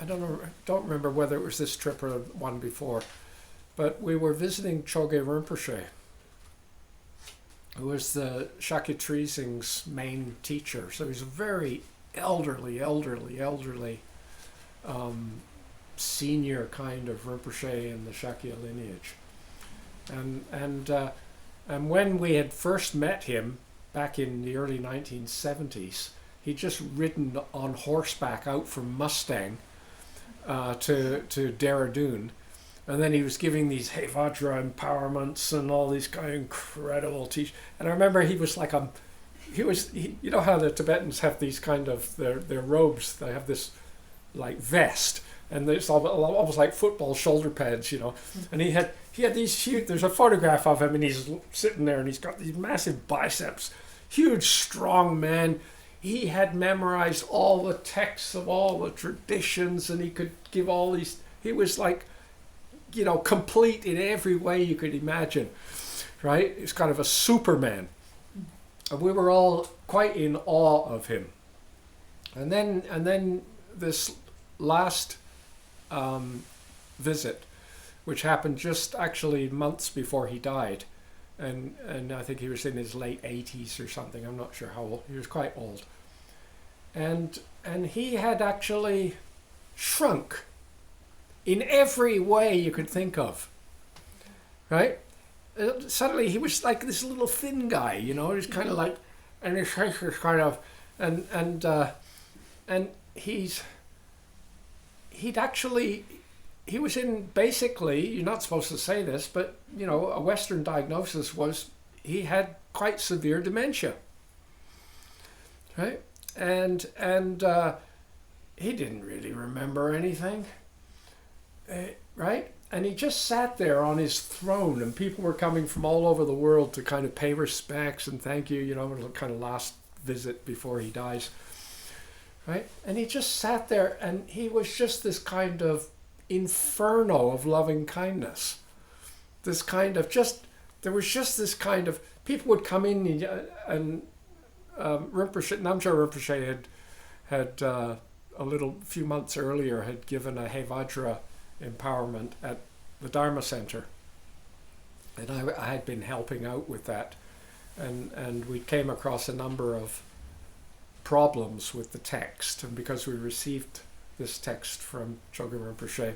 don't remember whether it was this trip or one before, but we were visiting Chogyam Rinpoche, who was the Shakya Trizing's main teacher. So he's a very elderly senior kind of Rinpoche in the Shakya lineage. And when we had first met him back in the early 1970s, he'd just ridden on horseback out from Mustang to Dehradun, And then he was giving these Vajra empowerments and all these kind of incredible teach. And I remember he was like you know how the Tibetans have these kind of their robes. They have this like vest, and it's almost like football shoulder pads, you know. And he had these huge. There's a photograph of him, and he's sitting there, and he's got these massive biceps, huge, strong man. He had memorized all the texts of all the traditions, and he could give all these. He was like, you know, complete in every way you could imagine, right? He's kind of a Superman. And we were all quite in awe of him. And then this last visit, which happened just actually months before he died, and I think he was in his late 80s or something. I'm not sure how old. He was quite old. And he had actually shrunk in every way you could think of, right? Suddenly he was like this little thin guy, you know. He's kind of like, and his face was kind of, and he was in, basically, you're not supposed to say this, but you know, a Western diagnosis was he had quite severe dementia, right? And he didn't really remember anything. Right? And he just sat there on his throne, and people were coming from all over the world to kind of pay respects and thank you, you know, the kind of last visit before he dies. Right? And he just sat there, and he was just this kind of inferno of loving kindness. This kind of there was just this kind of, people would come in and Rinpoche, Namgyal Rinpoche had a few months earlier had given a Vajra empowerment at the Dharma Center, and I had been helping out with that, and we came across a number of problems with the text, and because we received this text from Chogyam Rinpoche,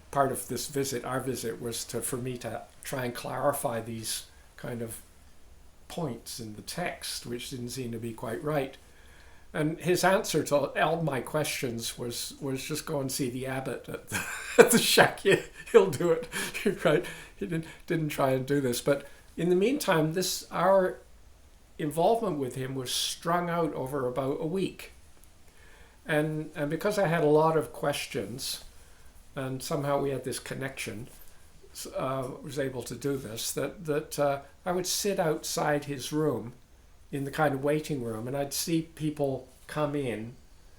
part of this visit, our visit, was for me to try and clarify these kind of points in the text which didn't seem to be quite right. And his answer to all my questions was just go and see the abbot at the shack. He'll do it, right? He didn't try and do this. But in the meantime, our involvement with him was strung out over about a week. And because I had a lot of questions, and somehow we had this connection, was able to do this, that I would sit outside his room in the kind of waiting room, and I'd see people come in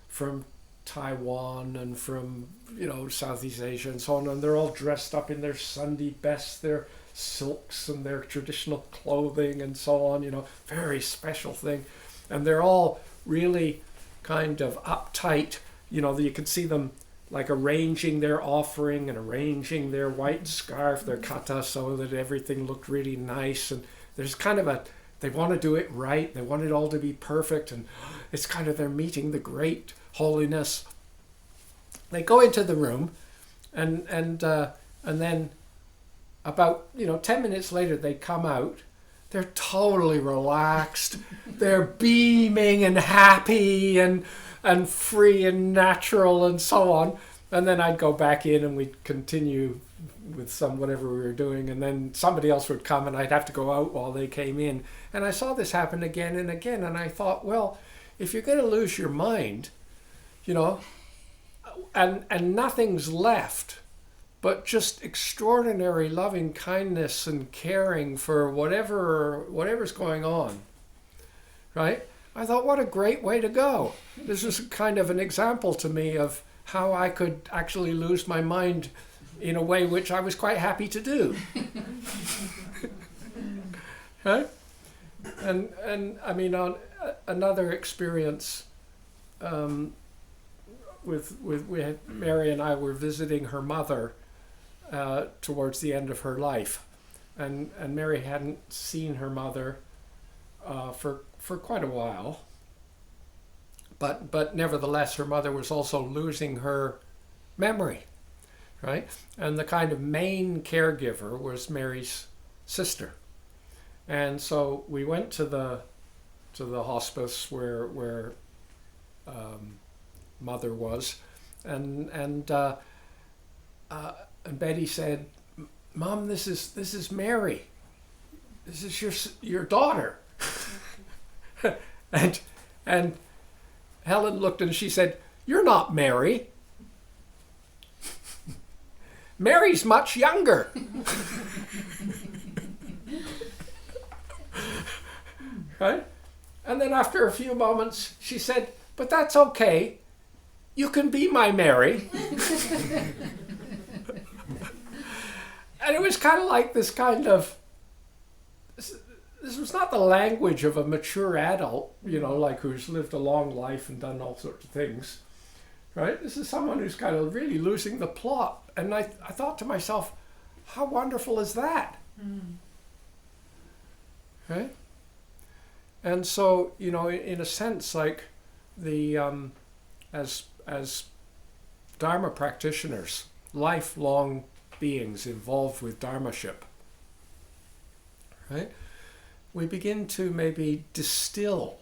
from Taiwan and from, you know, Southeast Asia and so on, and they're all dressed up in their Sunday best, their silks and their traditional clothing and so on, you know, very special thing. And they're all really kind of uptight, you know, you could see them like arranging their offering and arranging their white scarf, their kata, so that everything looked really nice. And there's kind of they want to do it right. They want it all to be perfect. And it's kind of they're meeting the great holiness. They go into the room, and then about 10 minutes later they come out. They're totally relaxed. They're beaming and happy and free and natural and so on. And then I'd go back in and we'd continue with whatever we were doing, and then somebody else would come and I'd have to go out while they came in. And I saw this happen again and again, and I thought, well, if you're going to lose your mind, and nothing's left but just extraordinary loving kindness and caring for whatever's going on, right? I thought, what a great way to go. This is kind of an example to me of how I could actually lose my mind in a way which I was quite happy to do. Right? And I mean, on another experience, Mary and I were visiting her mother towards the end of her life, and Mary hadn't seen her mother for quite a while, but nevertheless her mother was also losing her memory, right? And the kind of main caregiver was Mary's sister, and so we went to the hospice where mother was, and and Betty said, "Mom, this is Mary. This is your daughter." and Helen looked and she said, "You're not Mary. Mary's much younger." Right? And then after a few moments, she said, "But that's okay. You can be my Mary." And it was kind of like this kind of, this was not the language of a mature adult, like who's lived a long life and done all sorts of things, right? This is someone who's kind of really losing the plot. And I thought to myself, how wonderful is that? Right? And so, in a sense, like the, as Dharma practitioners, lifelong beings involved with Dharmaship, right? We begin to maybe distill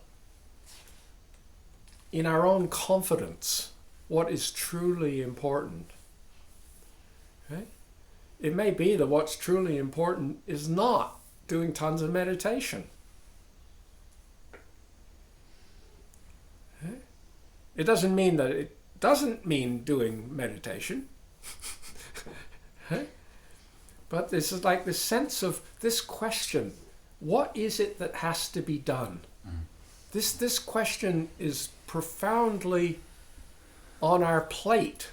in our own confidence what is truly important. Right? It may be that what's truly important is not doing tons of meditation. Right? It doesn't mean that it doesn't mean doing meditation. Right? But this is like this sense of this question, what is it that has to be done? This question is profoundly on our plate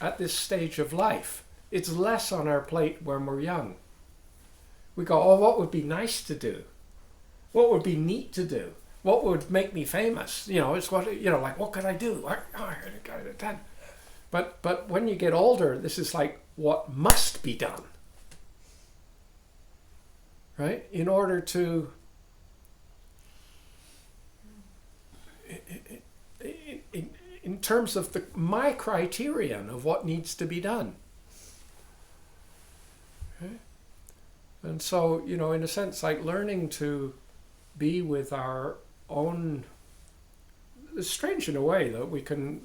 at this stage of life. It's less on our plate when we're young. We go, oh, what would be nice to do? What would be neat to do? What would make me famous? It's what, like, what could I do? But when you get older, this is like what must be done. Right? In order to, in terms of my criterion of what needs to be done. Okay? And so, in a sense, like learning to be with our own, it's strange in a way that we can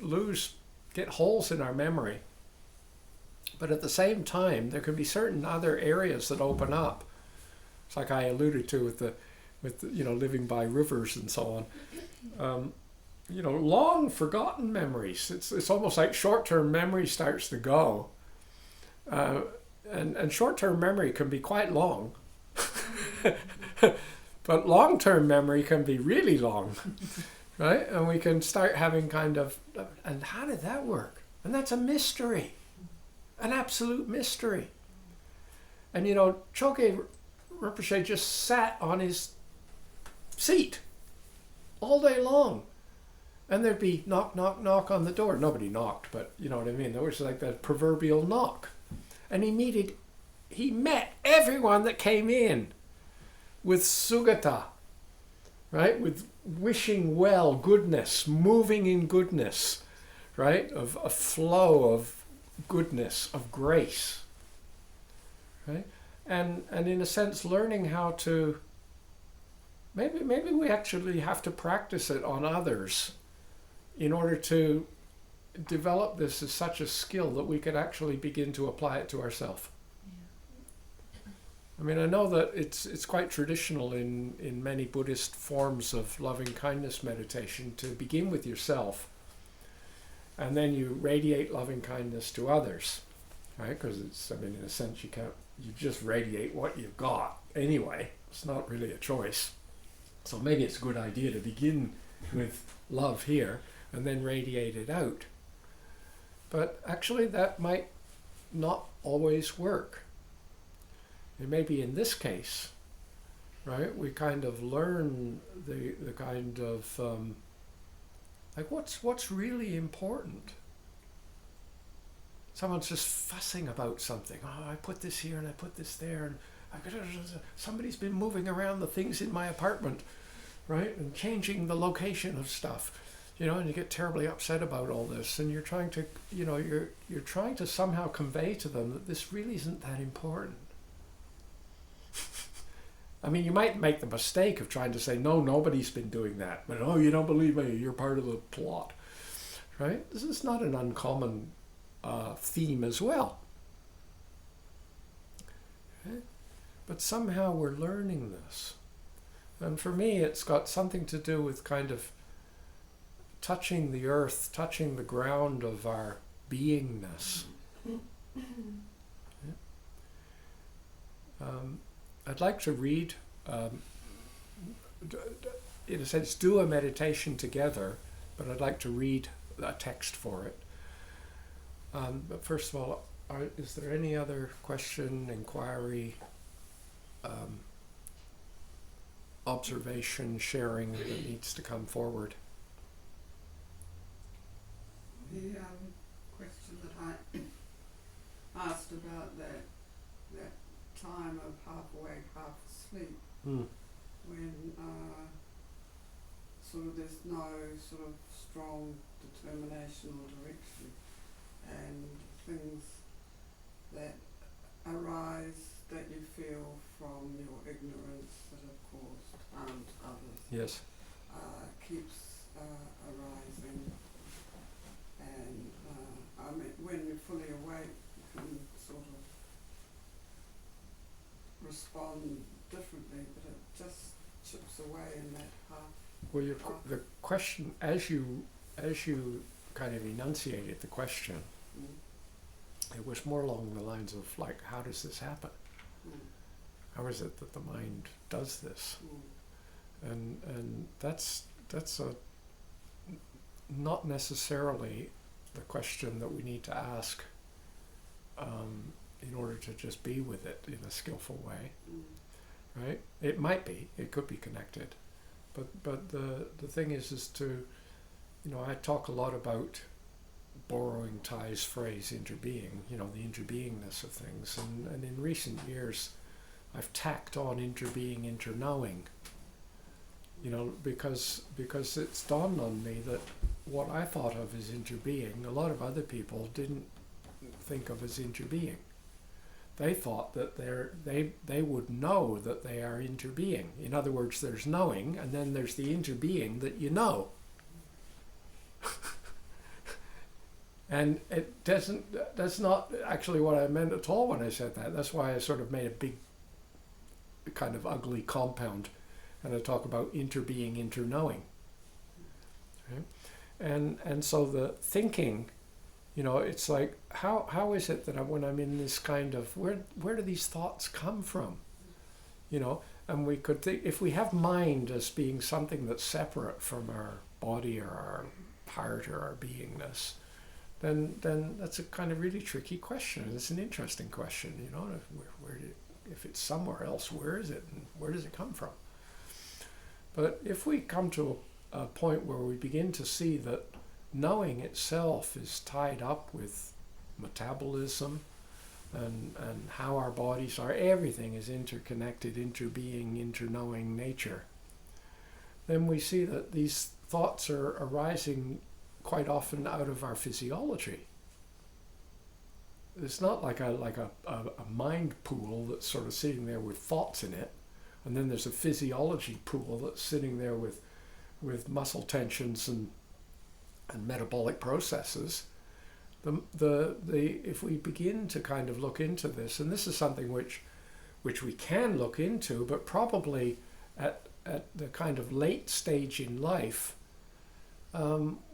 get holes in our memory. But at the same time, there can be certain other areas that open up. It's like I alluded to with living by rivers and so on. Long forgotten memories. It's almost like short-term memory starts to go. And short-term memory can be quite long. But long-term memory can be really long. Right? And we can start having kind of, and how did that work? And that's a mystery. An absolute mystery. And Choge Rinpoche just sat on his seat all day long. And there'd be knock, knock, knock on the door. Nobody knocked, but you know what I mean. There was like that proverbial knock. And he met everyone that came in with sugata, right? With wishing well, goodness, moving in goodness, right? Of a flow of goodness, of grace, right? And in a sense, learning how to, maybe we actually have to practice it on others in order to develop this as such a skill that we could actually begin to apply it to ourselves. Yeah. I mean, I know that it's quite traditional in many Buddhist forms of loving kindness meditation to begin with yourself, and then you radiate loving kindness to others, right? Because in a sense, you just radiate what you've got anyway. It's not really a choice. So maybe it's a good idea to begin with love here and then radiate it out. But actually that might not always work. And maybe in this case, right, we kind of learn the kind of, like what's really important. Someone's just fussing about something. Oh, I put this here and I put this there, and somebody's been moving around the things in my apartment, right, and changing the location of stuff, and you get terribly upset about all this, and you're trying to, you're trying to somehow convey to them that this really isn't that important. I mean, you might make the mistake of trying to say, no, nobody's been doing that, but you don't believe me, you're part of the plot, right? This is not an uncommon theme as well. Okay? But somehow we're learning this. And for me, it's got something to do with kind of touching the earth, touching the ground of our beingness. Yeah. I'd like to read, in a sense, do a meditation together, but I'd like to read a text for it. But first of all, is there any other question, inquiry, observation, sharing that needs to come forward? The question that I asked about that time of half awake, half asleep, when sort of there's no sort of strong determination or direction, and things that arise that you feel from your ignorance that have caused harm to others. Yes. Keeps arising, and I mean, when you're fully awake, you can sort of respond differently, but it just chips away in that half. Well, the question, as you kind of enunciated the question, it was more along the lines of like, how does this happen? How is it that the mind does this? And that's a not necessarily the question that we need to ask in order to just be with it in a skillful way, right? It might be, it could be connected, but the thing is to, I talk a lot about borrowing Ty's phrase, interbeing, the interbeingness of things, and in recent years I've tacked on interbeing, interknowing, because it's dawned on me that what I thought of as interbeing, a lot of other people didn't think of as interbeing. They thought that they would know that they are interbeing. In other words, there's knowing, and then there's the interbeing that you know. And that's not actually what I meant at all when I said that. That's why I sort of made a big kind of ugly compound, and I talk about interbeing, interknowing. Right? And so the thinking, it's like, how is it that when I'm in this kind of, where do these thoughts come from? And we could think, if we have mind as being something that's separate from our body or our heart or our beingness, then that's a kind of really tricky question. It's an interesting question, if it's somewhere else, where is it and where does it come from? But if we come to a point where we begin to see that knowing itself is tied up with metabolism and how our bodies are, everything is interconnected, interbeing, interknowing nature, then we see that these thoughts are arising quite often out of our physiology. It's not like a mind pool that's sort of sitting there with thoughts in it, and then there's a physiology pool that's sitting there with muscle tensions and metabolic processes. If we begin to kind of look into this, and this is something which we can look into, but probably at the kind of late stage in life,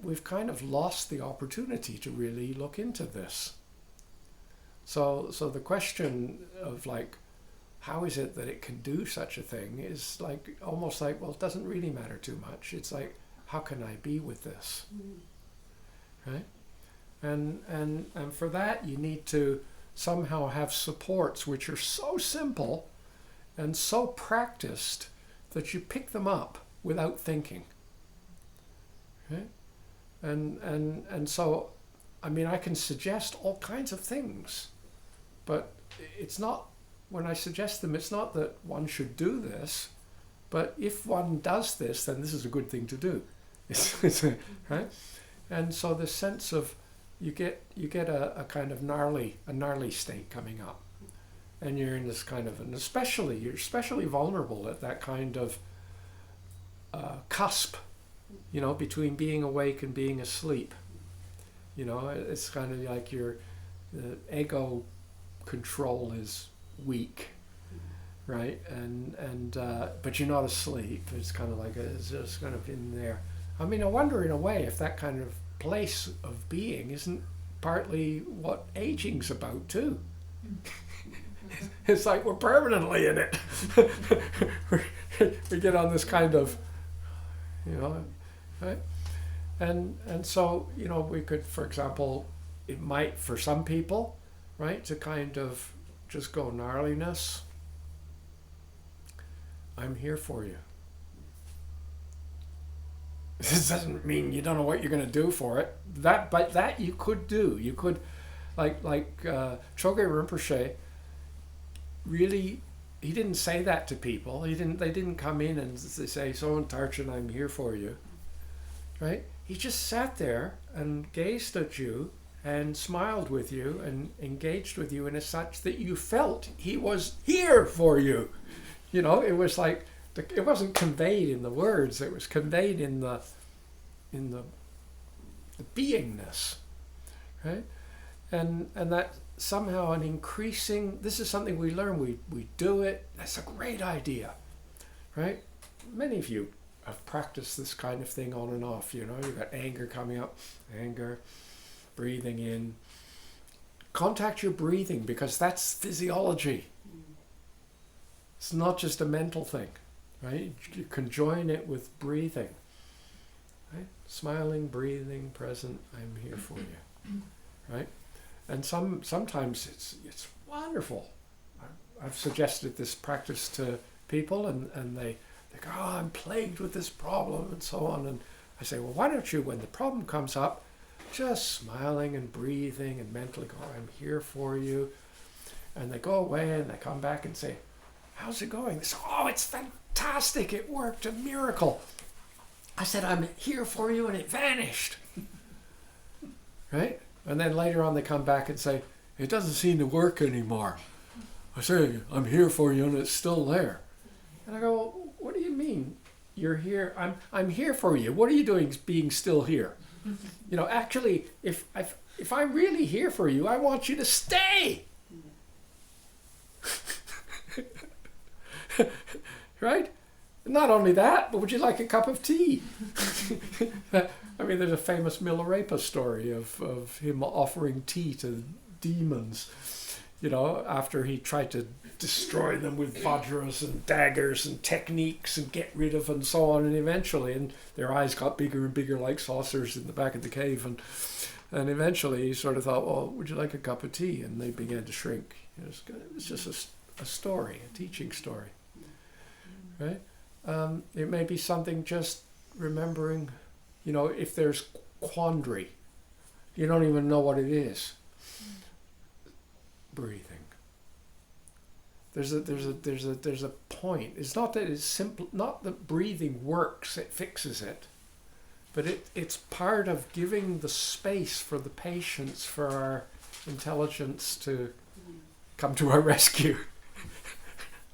we've kind of lost the opportunity to really look into this. So the question of like, how is it that it can do such a thing is like, almost like, well, it doesn't really matter too much. It's like, how can I be with this? Right? And for that, you need to somehow have supports which are so simple and so practiced that you pick them up without thinking. Right? And so, I mean, I can suggest all kinds of things, but it's not, when I suggest them, it's not that one should do this, but if one does this, then this is a good thing to do. Right? And so the sense of, you get a kind of gnarly state coming up, and you're in this kind of, you're especially vulnerable at that kind of cusp, between being awake and being asleep. You know, it's kind of like the ego control is weak, right? And but you're not asleep. It's kind of like it's just kind of in there. I mean, I wonder in a way if that kind of place of being isn't partly what aging's about too. It's like we're permanently in it. We get on this kind of, you know, right? And so, you know, we could, for example, it might, for some people, right, to kind of just go gnarliness. I'm here for you. This doesn't mean you don't know what you're going to do for it. But that you could do. You could, like Chogyam Rinpoche, really, he didn't say that to people. They didn't come in and say, "So in Tarchin, I'm here for you," right? He just sat there and gazed at you and smiled with you and engaged with you in a such that you felt he was here for you. You know, it was like it wasn't conveyed in the words; it was conveyed in the beingness, right? And that somehow an increasing. This is something we learn. We do it. That's a great idea, right? Many of you have practiced this kind of thing on and off. You know, you've got anger coming up, anger, breathing in. Contact your breathing because that's physiology. It's not just a mental thing, right? You can join it with breathing, right? Smiling, breathing, present. I'm here for you, right? And sometimes it's wonderful. I've suggested this practice to people, and they go, "Oh, I'm plagued with this problem," and so on. And I say, well, why don't you, when the problem comes up, just smiling and breathing and mentally go, "I'm here for you." And they go away and they come back and say, "How's it going?" They say, "Oh, it's fantastic. It worked, a miracle." I said, "I'm here for you," and it vanished. Right? And then later on they come back and say, "It doesn't seem to work anymore." I say, "I'm here for you," and it's still there. And I go, "What do you mean you're here? I'm here for you. What are you doing being still here?" You know, actually, if I'm really here for you, I want you to stay. Right? Not only that, but would you like a cup of tea? I mean, there's a famous Milarepa story of him offering tea to demons, you know, after he tried to destroy them with vajras and daggers and techniques and get rid of and so on, and eventually, and their eyes got bigger and bigger like saucers in the back of the cave, and eventually he sort of thought, "Well, would you like a cup of tea?" And they began to shrink. It was just a story, a teaching story, right? It may be something just remembering, you know, if there's quandary, you don't even know what it is. Breathing. There's a point. It's not that it's simple. Not that breathing works; it fixes it, but it's part of giving the space for the patience, for our intelligence to come to our rescue,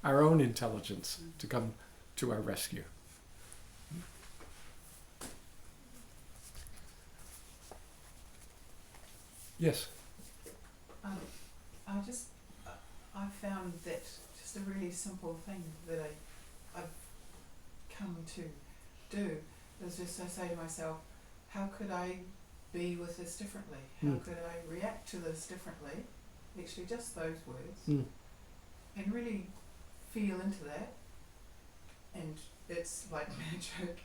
our own intelligence to come to our rescue. Yes. I found that just a really simple thing that I've come to do is just I say to myself, how could I be with this differently? How could I react to this differently? Actually, just those words, and really feel into that. And it's like magic.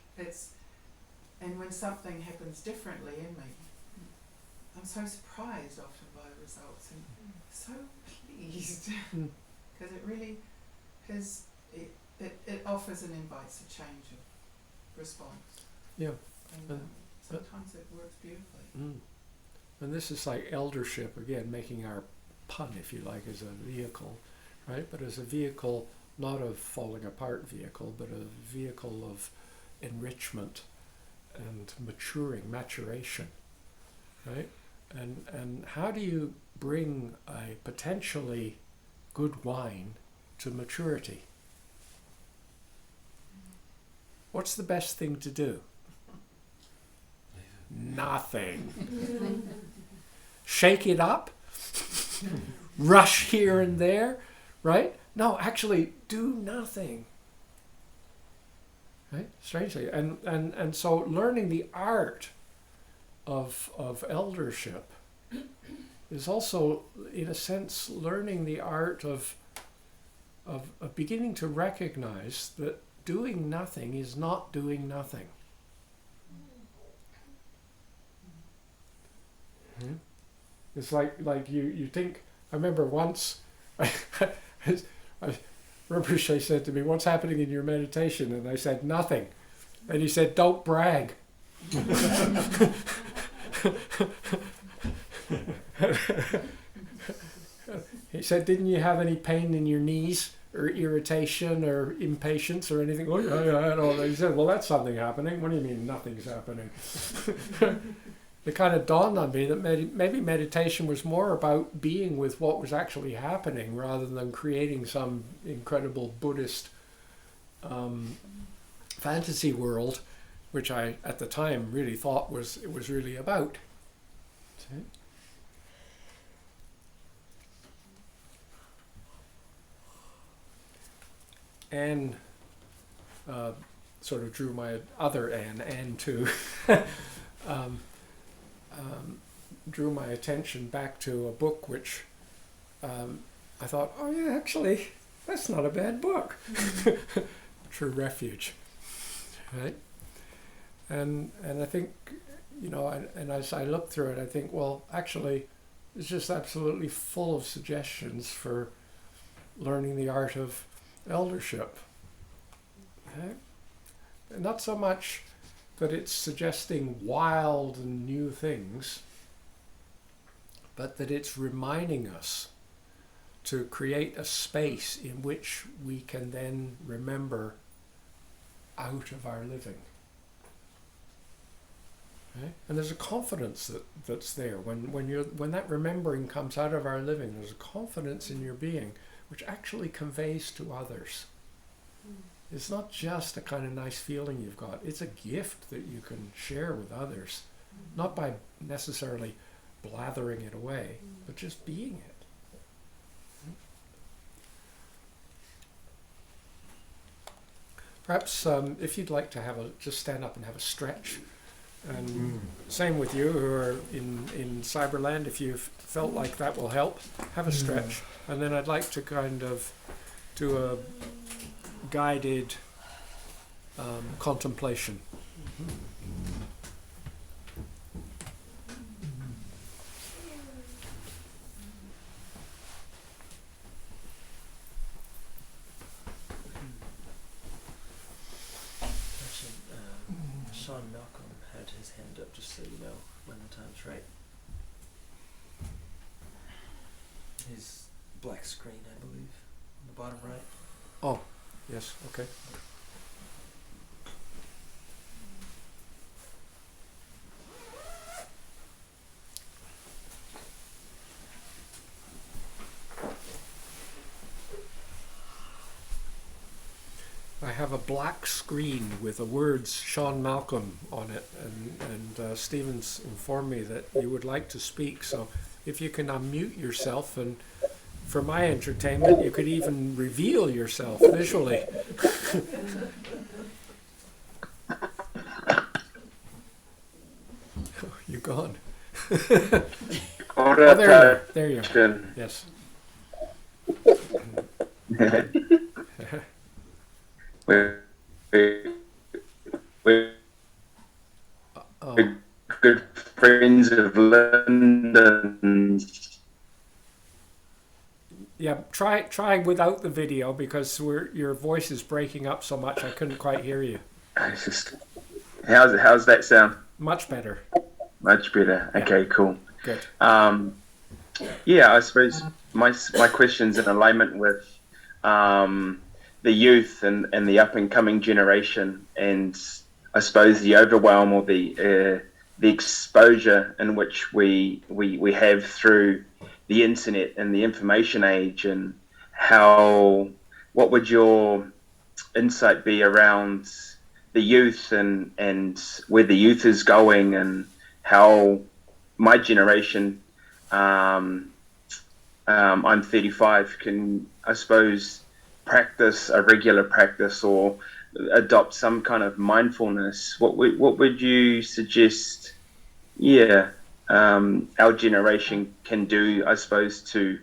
And when something happens differently in me, I'm so surprised often by the results and so pleased because it really has. It offers and invites a change of response. Yeah. And sometimes it works beautifully. And this is like eldership again, making our pun, if you like, as a vehicle, right? But as a vehicle, not a falling apart vehicle, but a vehicle of enrichment and maturation, right? And how do you bring a potentially good wine to maturity? What's the best thing to do? Nothing. shake it up, rush here and there, right? No, actually do nothing. Right? Strangely. And so learning the art of eldership is also, in a sense, learning the art of beginning to recognize that doing nothing is not doing nothing. It's like you think. I remember once, I Rinpoche said to me, "What's happening in your meditation?" And I said, "Nothing." And he said, "Don't brag." He said, "Didn't you have any pain in your knees or irritation or impatience or anything?" "Oh, yeah, I know." He said, "Well, that's something happening." "What do you mean nothing's happening?" It kind of dawned on me that maybe meditation was more about being with what was actually happening rather than creating some incredible Buddhist fantasy world, which I, at the time, really thought it was really about. See? Anne sort of drew my other Anne too. Drew my attention back to a book which I thought, oh yeah, actually, that's not a bad book. True Refuge, right? And I think, and as I look through it, I think, well, actually, it's just absolutely full of suggestions for learning the art of eldership. Okay? And not so much that it's suggesting wild and new things, but that it's reminding us to create a space in which we can then remember out of our living. Okay? And there's a confidence that's there. When that remembering comes out of our living, there's a confidence in your being which actually conveys to others. It's not just a kind of nice feeling you've got. It's a gift that you can share with others, not by necessarily blathering it away, but just being it. Perhaps if you'd like to just stand up and have a stretch, and same with you who are in Cyberland, if you've felt like that will help, have a stretch. And then I'd like to kind of do a guided contemplation. Sean Malcolm had his hand up, just so you know when the time's right. His black screen, I believe, on the bottom right. Oh, yes, okay. I have a black screen with the words Sean Malcolm on it, and Stephen's informed me that you would like to speak, so if you can unmute yourself, and for my entertainment you could even reveal yourself visually. You're gone. Oh, there you are. Yes. We're good friends of London. Yeah, try without the video, because your voice is breaking up so much I couldn't quite hear you. It's just, how's that sound? Much better. Much better. Yeah. Okay, cool. Good. Yeah, I suppose my question's in alignment with the youth and the up and coming generation, and I suppose the overwhelm or the exposure in which we have through the internet and the information age, and what would your insight be around the youth and where the youth is going, and how my generation I'm 35, can, I suppose, practice a regular practice or adopt some kind of mindfulness, what would you suggest, yeah, our generation can do, I suppose, to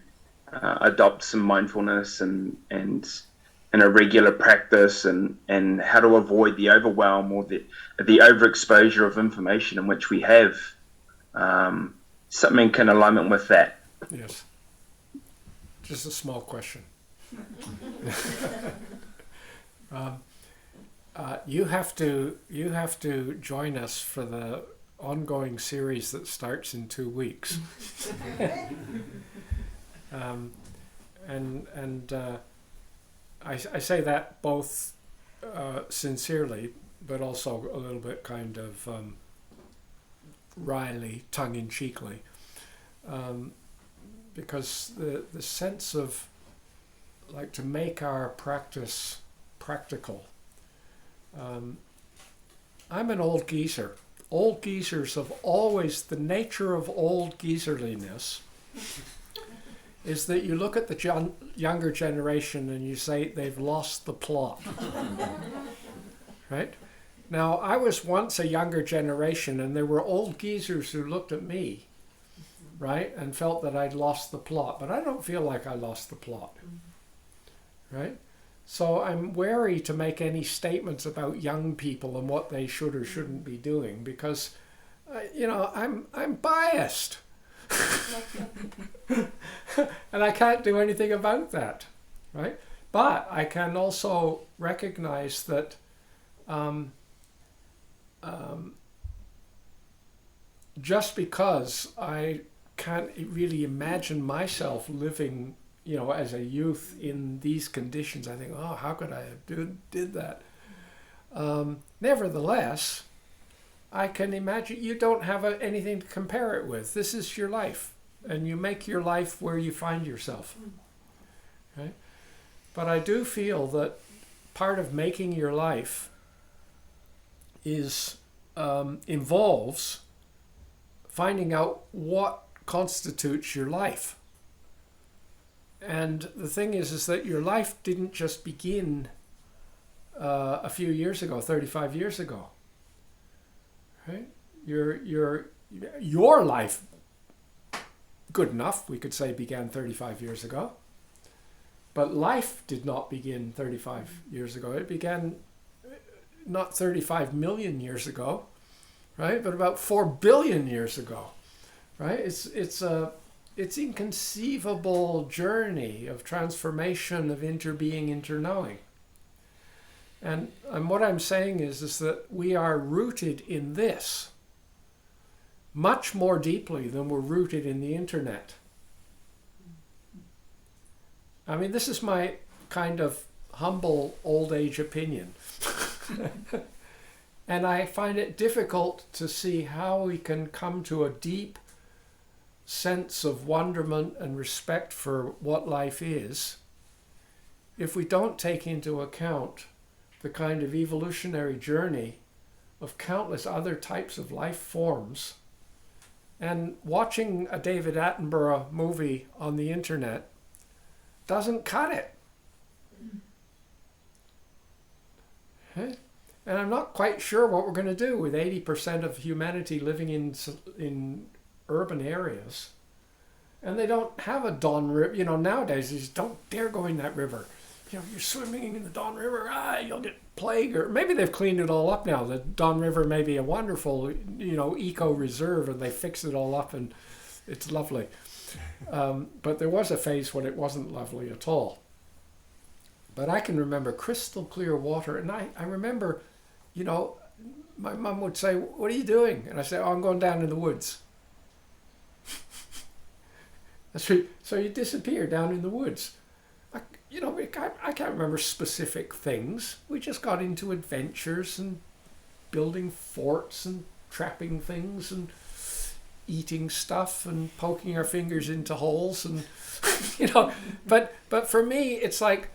adopt some mindfulness and a regular practice, and how to avoid the overwhelm or the overexposure of information in which we have, something in alignment with that. Yes. Just a small question. You have to join us for the ongoing series that starts in 2 weeks. I say that both sincerely, but also a little bit kind of wryly, tongue-in-cheekly, because the sense of, like, to make our practice practical. I'm an old geezer. Old geezers have always, the nature of old geezerliness is that you look at the younger generation and you say they've lost the plot. Right? Now, I was once a younger generation, and there were old geezers who looked at me, right, and felt that I'd lost the plot, but I don't feel like I lost the plot. Right? So I'm wary to make any statements about young people and what they should or shouldn't be doing, because, I'm biased. And I can't do anything about that, right? But I can also recognize that just because I can't really imagine myself living, as a youth in these conditions, I think, oh, how could I have did that? Nevertheless, I can imagine you don't have anything to compare it with. This is your life, and you make your life where you find yourself. Right? But I do feel that part of making your life involves finding out what constitutes your life. And the thing is that your life didn't just begin a few years ago, 35 years ago. Right? Your life, good enough, we could say, began 35 years ago. But life did not begin 35 years ago. It began not 35 million years ago, right? But about 4 billion years ago, right? It's inconceivable journey of transformation, of interbeing, interknowing. And what I'm saying is that we are rooted in this much more deeply than we're rooted in the internet. I mean, this is my kind of humble old age opinion. And I find it difficult to see how we can come to a deep sense of wonderment and respect for what life is if we don't take into account the kind of evolutionary journey of countless other types of life forms. And watching a David Attenborough movie on the internet doesn't cut it. Okay? And I'm not quite sure what we're going to do with 80% of humanity living in urban areas. And they don't have a Don River. Nowadays, you just don't dare go in that river. You're swimming in the Don River, you'll get plague. Or maybe they've cleaned it all up now. The Don River may be a wonderful, eco-reserve, and they fixed it all up and it's lovely. But there was a phase when it wasn't lovely at all. But I can remember crystal clear water. And I remember, my mum would say, "What are you doing?" And I say, "Oh, I'm going down in the woods." So you disappear down in the woods. I can't remember specific things. We just got into adventures and building forts and trapping things and eating stuff and poking our fingers into holes and but for me it's like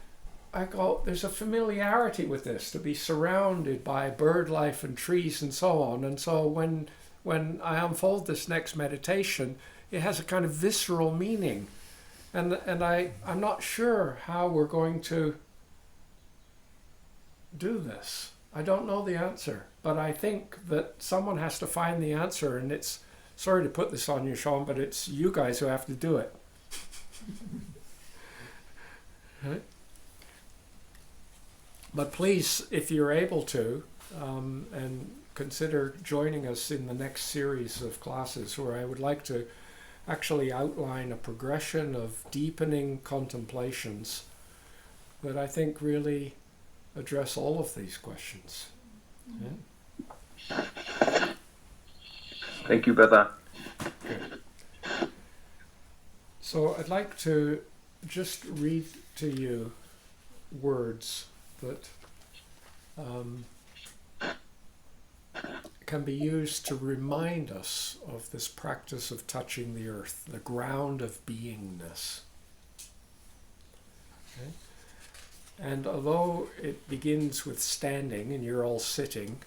I go, there's a familiarity with this, to be surrounded by bird life and trees and so on. And so when I unfold this next meditation, it has a kind of visceral meaning. And I'm not sure how we're going to do this. I don't know the answer, but I think that someone has to find the answer, and it's, sorry to put this on you, Sean, but it's you guys who have to do it. Right? But please, if you're able to, and consider joining us in the next series of classes where I would like to actually outline a progression of deepening contemplations that I think really address all of these questions. Yeah? Thank you, brother. Good. So I'd like to just read to you words that can be used to remind us of this practice of touching the earth, the ground of beingness. Okay? And although it begins with standing and you're all sitting,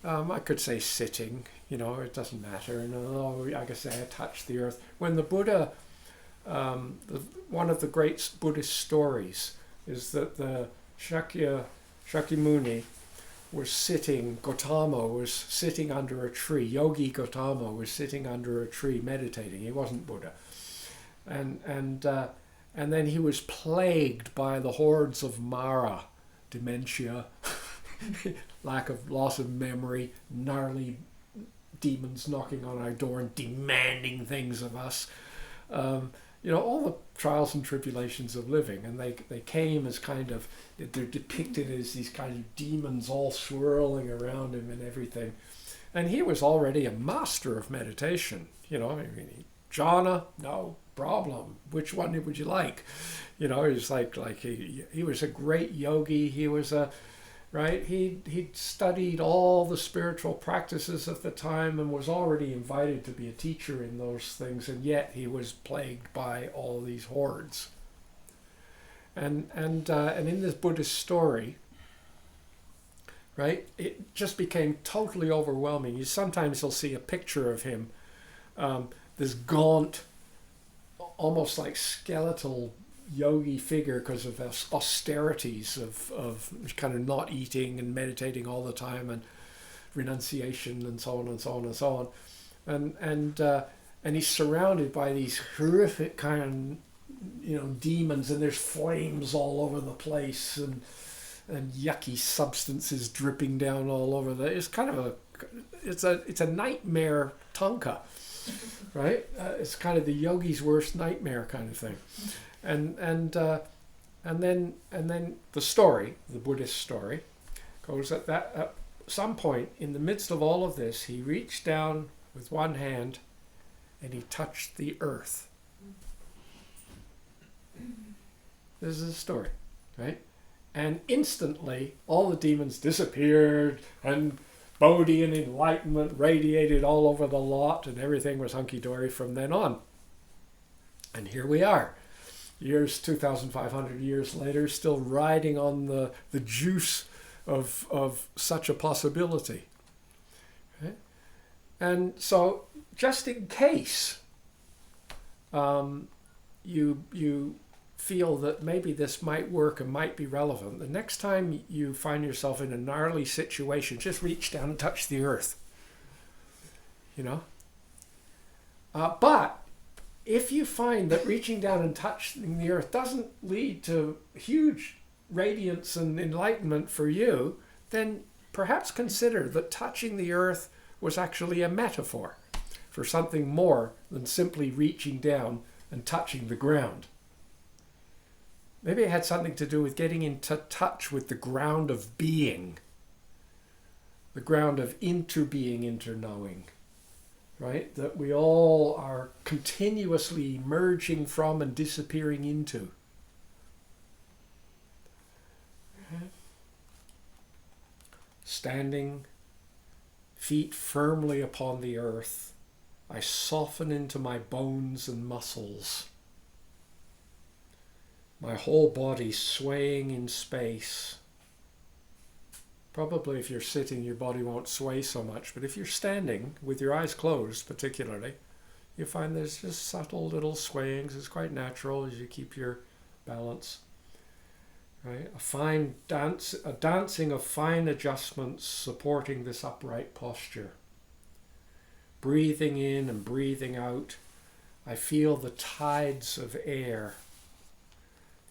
I could say sitting, it doesn't matter. And although I could say I touch the earth. When the Buddha, one of the great Buddhist stories is that the Shakyamuni was sitting, Gautama was sitting under a tree, Yogi Gautama was sitting under a tree meditating. He wasn't Buddha. And then he was plagued by the hordes of Mara, dementia, loss of memory, gnarly demons knocking on our door and demanding things of us. All the trials and tribulations of living, and they came as kind of, they're depicted as these kind of demons all swirling around him and everything. And he was already a master of meditation, jhana, no problem. Which one would you like? He was he was a great yogi. He was he'd studied all the spiritual practices of the time and was already invited to be a teacher in those things, and yet he was plagued by all these hordes. And in this Buddhist story, right, it just became totally overwhelming. Sometimes you'll see a picture of him, this gaunt, almost like skeletal yogi figure because of austerities of kind of not eating and meditating all the time and renunciation and so on and so on and so on, and he's surrounded by these horrific kind of demons, and there's flames all over the place and yucky substances dripping down all over it's kind of it's a nightmare tanka, right? It's kind of the yogi's worst nightmare kind of thing. And then the story, the Buddhist story, goes that at some point in the midst of all of this, he reached down with one hand and he touched the earth. This is the story, right? And instantly all the demons disappeared and Bodhi and enlightenment radiated all over the lot, and everything was hunky-dory from then on. And here we are. 2,500 years later, still riding on the juice of such a possibility. Okay? And so, just in case you feel that maybe this might work and might be relevant, the next time you find yourself in a gnarly situation, just reach down and touch the earth. But if you find that reaching down and touching the earth doesn't lead to huge radiance and enlightenment for you, then perhaps consider that touching the earth was actually a metaphor for something more than simply reaching down and touching the ground. Maybe it had something to do with getting into touch with the ground of being, the ground of interbeing, interknowing. Right? That we all are continuously merging from and disappearing into. Okay. Standing, feet firmly upon the earth, I soften into my bones and muscles. My whole body swaying in space. Probably if you're sitting, your body won't sway so much, but if you're standing, with your eyes closed particularly, you find there's just subtle little swayings. It's quite natural as you keep your balance. Right? A dancing of fine adjustments supporting this upright posture. Breathing in and breathing out, I feel the tides of air,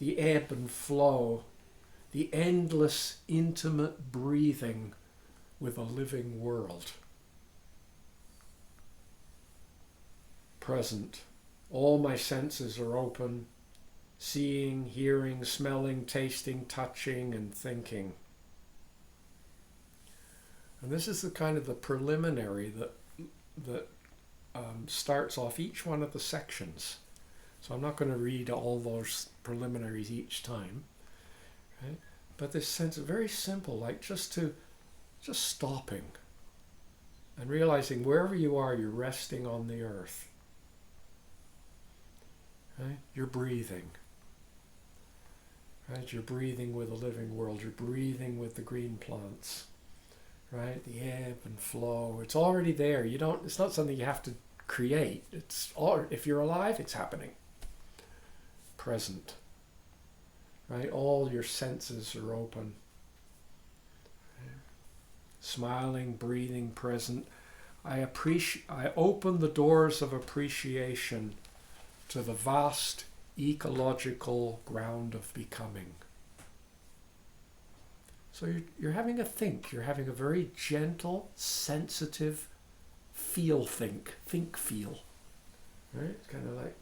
the ebb and flow, the endless, intimate breathing with a living world. Present. All my senses are open, seeing, hearing, smelling, tasting, touching, and thinking. And this is the kind of the preliminary that starts off each one of the sections. So I'm not going to read all those preliminaries each time, right? But this sense of very simple, like just stopping and realizing wherever you are, you're resting on the earth. Right? You're breathing. Right? You're breathing with a living world. You're breathing with the green plants. Right? The ebb and flow. It's already there. It's not something you have to create. If you're alive, it's happening. Present. Right? All your senses are open. Smiling, breathing, present. I open the doors of appreciation to the vast ecological ground of becoming. So you're having a think. You're having a very gentle, sensitive think-feel. Right? It's kind of like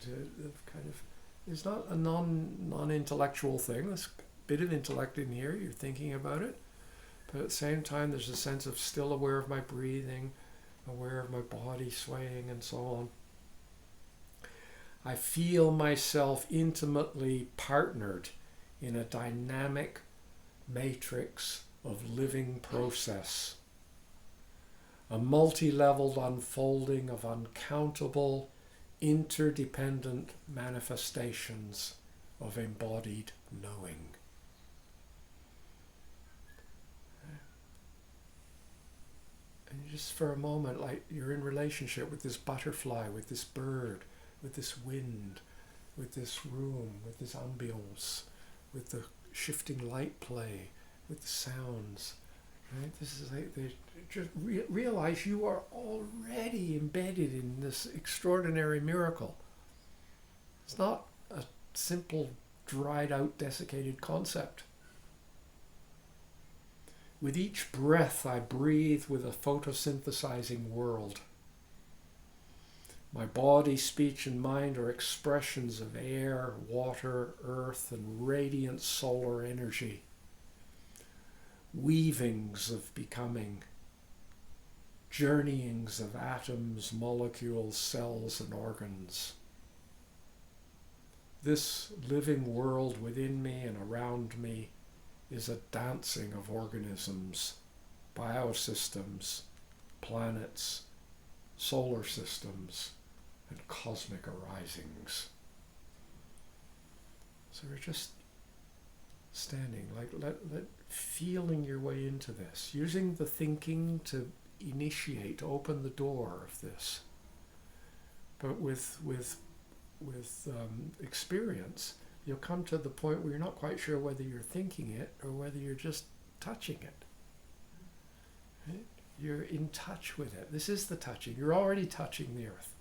it's not a non-intellectual thing. There's a bit of intellect in here. You're thinking about it. But at the same time, there's a sense of still aware of my breathing, aware of my body swaying and so on. I feel myself intimately partnered in a dynamic matrix of living process, a multi-leveled unfolding of uncountable, interdependent manifestations of embodied knowing. And just for a moment, like you're in relationship with this butterfly, with this bird, with this wind, with this room, with this ambience, with the shifting light play, with the sounds. Right? This is like just realize you are already embedded in this extraordinary miracle. It's not a simple, dried out, desiccated concept. With each breath I breathe with a photosynthesizing world. My body, speech, and mind are expressions of air, water, earth, and radiant solar energy. Weavings of becoming, journeyings of atoms, molecules, cells, and organs. This living world within me and around me is a dancing of organisms, biosystems, planets, solar systems, and cosmic arisings. So we're just standing, like let feeling your way into this, using the thinking to initiate, open the door of this. But with experience, you'll come to the point where you're not quite sure whether you're thinking it or whether you're just touching it. Right? You're in touch with it. This is the touching. You're already touching the earth.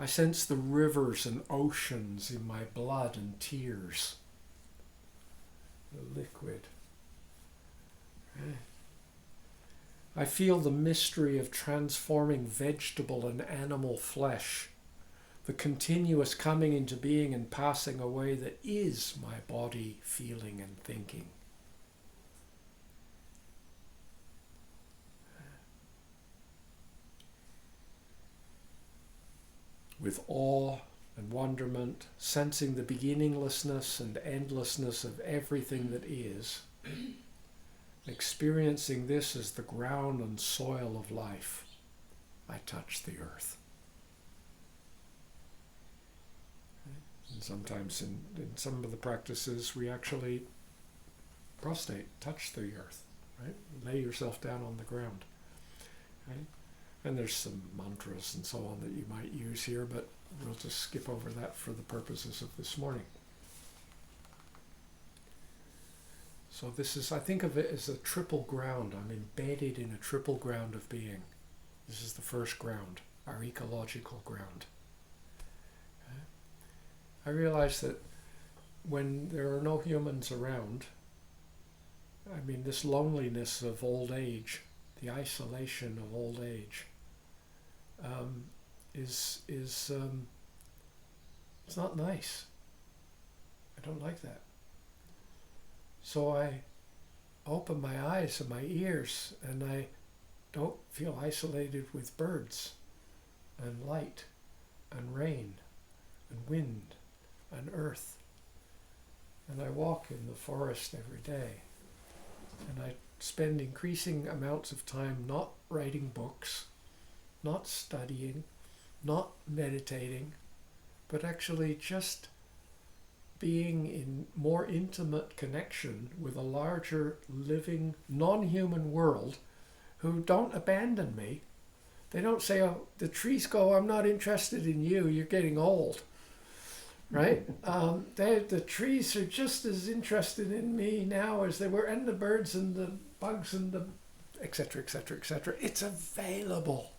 I sense the rivers and oceans in my blood and tears. The liquid. Right? I feel the mystery of transforming vegetable and animal flesh, the continuous coming into being and passing away that is my body, feeling, and thinking. With awe and wonderment, sensing the beginninglessness and endlessness of everything that is, experiencing this as the ground and soil of life, I touch the earth. And sometimes in some of the practices, we actually prostate, touch the earth, right? Lay yourself down on the ground, right? And there's some mantras and so on that you might use here, but we'll just skip over that for the purposes of this morning. So this is, I think of it as a triple ground. I'm embedded in a triple ground of being. This is the first ground, our ecological ground. Okay? I realize that when there are no humans around, I mean, this loneliness of old age, the isolation of old age, is it's not nice. I don't like that. So I open my eyes and my ears, and I don't feel isolated with birds and light and rain and wind and earth. And I walk in the forest every day, and I spend increasing amounts of time not writing books, not studying, not meditating, but actually just being in more intimate connection with a larger, living, non-human world who don't abandon me. They don't say, oh, the trees go, I'm not interested in you, you're getting old. Right? The trees are just as interested in me now as they were, and the birds and the bugs and the etc., etc., etc. It's available.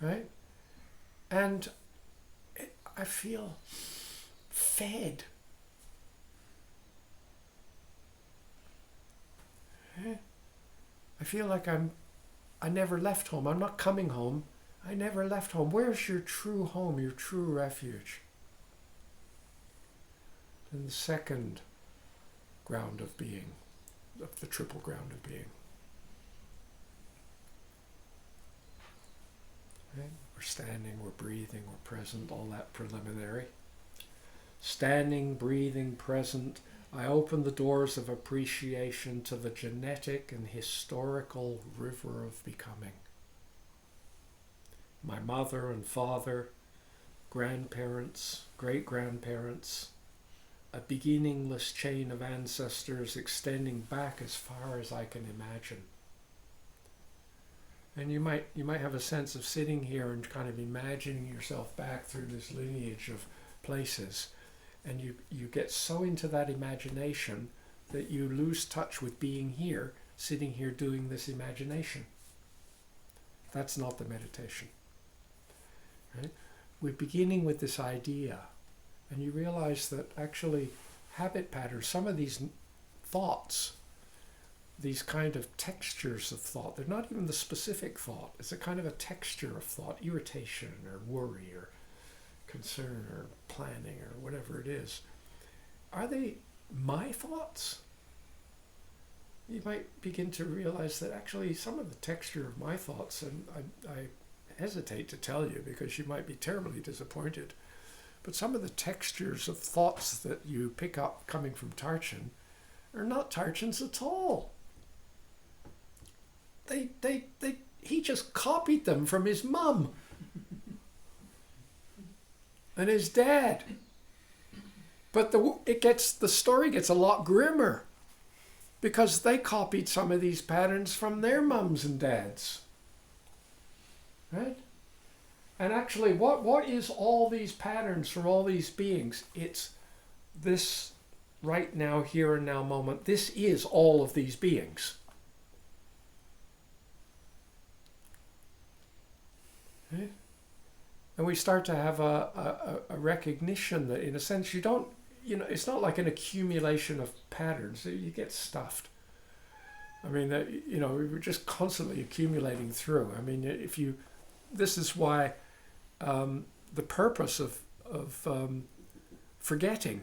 Right? And I feel fed. I feel like I never left home. I'm not coming home. I never left home. Where's your true home, your true refuge? And the second ground of being, of the triple ground of being. Right? We're standing, we're breathing, we're present, all that preliminary. Standing, breathing, present, I open the doors of appreciation to the genetic and historical river of becoming. My mother and father, grandparents, great-grandparents, a beginningless chain of ancestors extending back as far as I can imagine. And you might have a sense of sitting here and kind of imagining yourself back through this lineage of places, and you get so into that imagination that you lose touch with being here, sitting here doing this imagination. That's not the meditation. Right? We're beginning with this idea, and you realize that actually habit patterns, some of these thoughts, these kind of textures of thought, they're not even the specific thought. It's a kind of a texture of thought, irritation or worry or concern or planning or whatever it is. Are they my thoughts? You might begin to realize that actually some of the texture of my thoughts, and I hesitate to tell you because you might be terribly disappointed, but some of the textures of thoughts that you pick up coming from Tarchin are not Tarchin's at all. He just copied them from his mum and his dad. But the story gets a lot grimmer because they copied some of these patterns from their mums and dads. Right? And actually, what is all these patterns from all these beings? It's this right now, here and now moment. This is all of these beings. Right? And we start to have a recognition that, in a sense, you don't, it's not like an accumulation of patterns. You get stuffed. I mean, we're just constantly accumulating through. I mean, this is why the purpose of forgetting.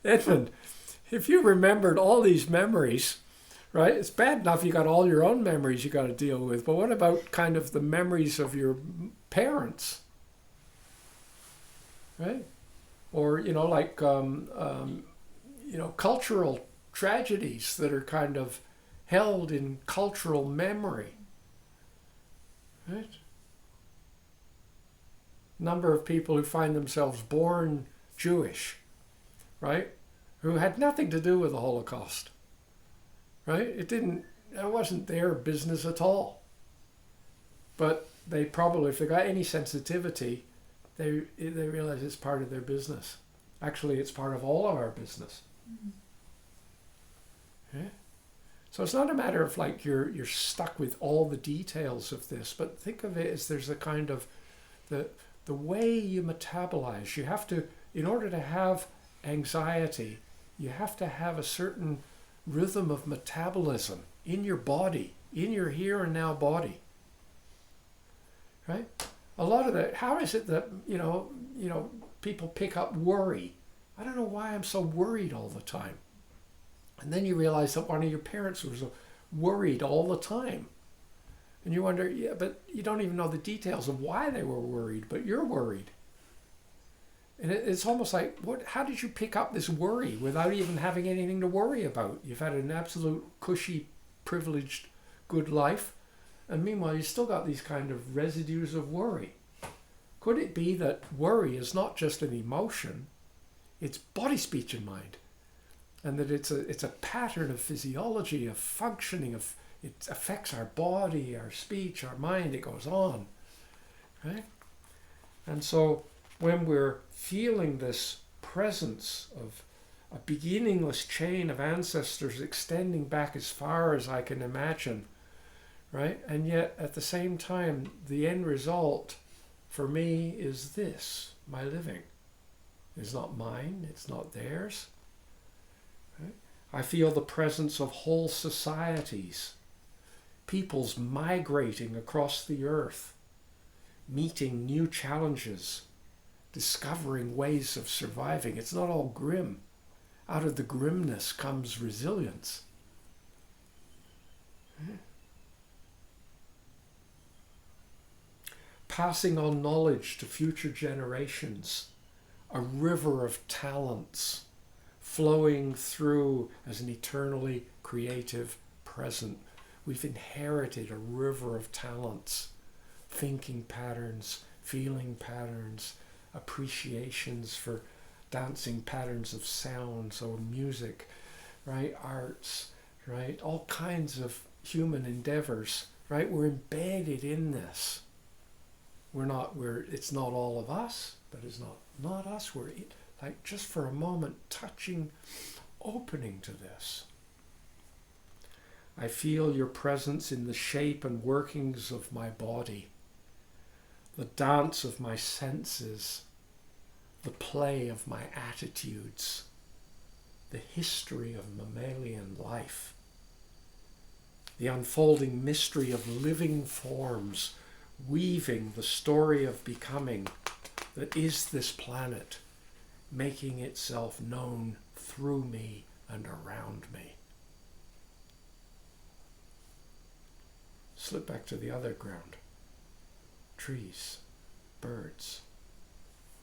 Edmund, if you remembered all these memories, right? It's bad enough you got all your own memories you got to deal with, but what about kind of the memories of your parents, right? Or like cultural tragedies that are kind of held in cultural memory, right? Number of people who find themselves born Jewish, right? Who had nothing to do with the Holocaust. Right? It didn't It wasn't their business at all. But they probably, if they got any sensitivity, they realize it's part of their business. Actually, it's part of all of our business. Yeah? So it's not a matter of like you're stuck with all the details of this, but think of it as there's a kind of the way you metabolize. You have to, in order to have anxiety, you have to have a certain rhythm of metabolism in your body, in your here and now body. Right? A lot of that, how is it that, people pick up worry? I don't know why I'm so worried all the time. And then you realize that one of your parents was worried all the time. And you wonder, yeah, but you don't even know the details of why they were worried, but you're worried. And it's almost like, how did you pick up this worry without even having anything to worry about? You've had an absolute cushy, privileged, good life. And meanwhile, you still got these kind of residues of worry. Could it be that worry is not just an emotion, it's body, speech, and mind? And that it's a pattern of physiology, of functioning, it affects our body, our speech, our mind, it goes on. Right? And so when we're feeling this presence of a beginningless chain of ancestors extending back as far as I can imagine, right? And yet at the same time, the end result for me is this, my living. It's not mine, it's not theirs. Right? I feel the presence of whole societies, peoples migrating across the earth, meeting new challenges, discovering ways of surviving. It's not all grim. Out of the grimness comes resilience. Passing on knowledge to future generations, a river of talents flowing through as an eternally creative present. We've inherited a river of talents, thinking patterns, feeling patterns, appreciations for dancing patterns of sounds or music, right? Arts, right? All kinds of human endeavors, right? We're embedded in this. It's not all of us, but it's not us. We're like just for a moment touching, opening to this. I feel your presence in the shape and workings of my body, the dance of my senses, the play of my attitudes, the history of mammalian life, the unfolding mystery of living forms, weaving the story of becoming that is this planet, making itself known through me and around me. Slip back to the other ground. Trees, birds,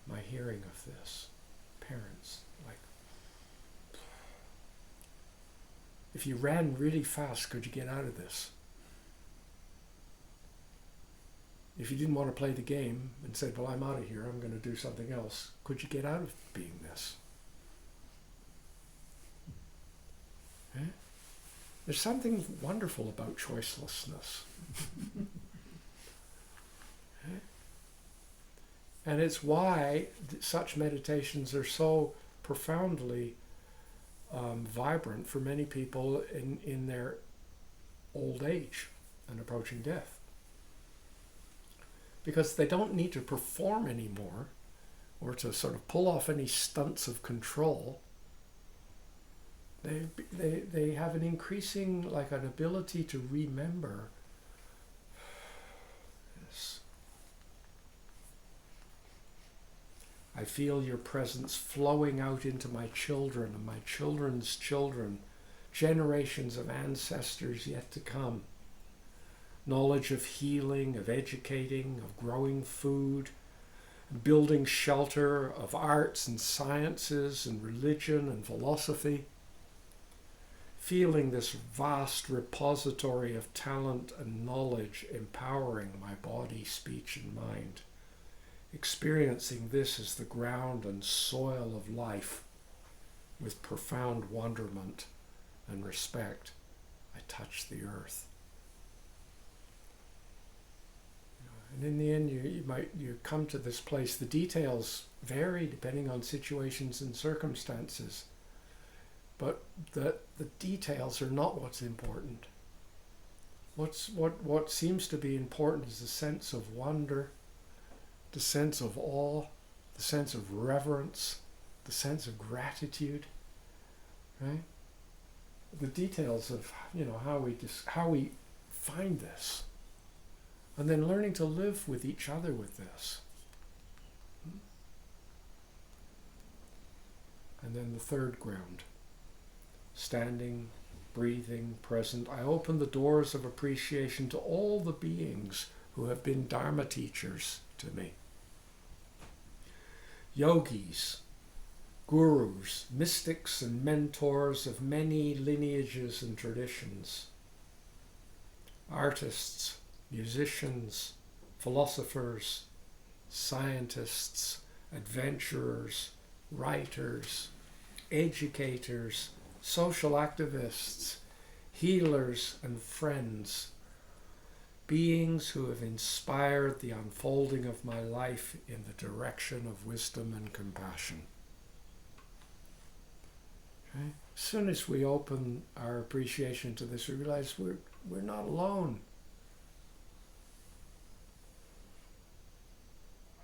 my hearing of this, parents, like, if you ran really fast, could you get out of this? If you didn't want to play the game and said, well, I'm out of here, I'm going to do something else, could you get out of being this? Eh? There's something wonderful about choicelessness. Eh? And it's why such meditations are so profoundly vibrant for many people in their old age and approaching death. Because they don't need to perform anymore or to sort of pull off any stunts of control. They have an increasing, like an ability to remember this. I feel your presence flowing out into my children and my children's children, generations of ancestors yet to come. Knowledge of healing, of educating, of growing food, building shelter, of arts and sciences and religion and philosophy. Feeling this vast repository of talent and knowledge empowering my body, speech, and mind. Experiencing this as the ground and soil of life with profound wonderment and respect. I touch the earth. And in the end, you come to this place. The details vary depending on situations and circumstances, but the details are not what's important. What seems to be important is the sense of wonder, the sense of awe, the sense of reverence, the sense of gratitude, right? The details of how we find this. And then learning to live with each other with this. And then the third ground. Standing, breathing, present. I open the doors of appreciation to all the beings who have been Dharma teachers to me. Yogis, gurus, mystics and mentors of many lineages and traditions. Artists, musicians, philosophers, scientists, adventurers, writers, educators, social activists, healers and friends, beings who have inspired the unfolding of my life in the direction of wisdom and compassion. Okay? As soon as we open our appreciation to this, we realize we're not alone.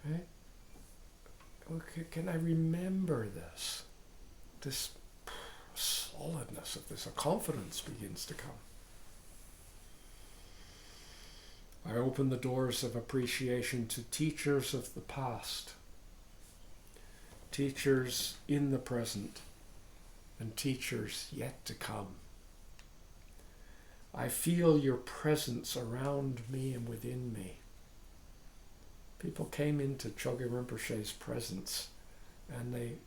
Okay? Okay, can I remember this? This solidness of this, a confidence begins to come. I open the doors of appreciation to teachers of the past, teachers in the present, and teachers yet to come. I feel your presence around me and within me. People came into Chogyam Rinpoche's presence, and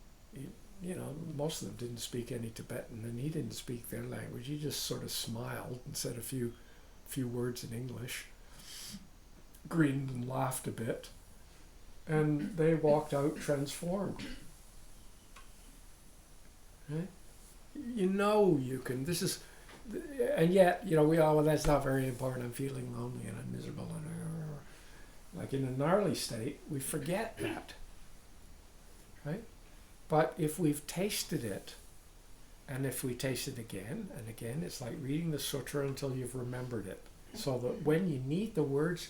most of them didn't speak any Tibetan, and he didn't speak their language. He just sort of smiled and said a few words in English, grinned and laughed a bit, and they walked out transformed. Right? You can. This is, and yet well, that's not very important. I'm feeling lonely and I'm miserable and. Like in a gnarly state, we forget that, right? But if we've tasted it, and if we taste it again and again, it's like reading the sutra until you've remembered it. So that when you need the words,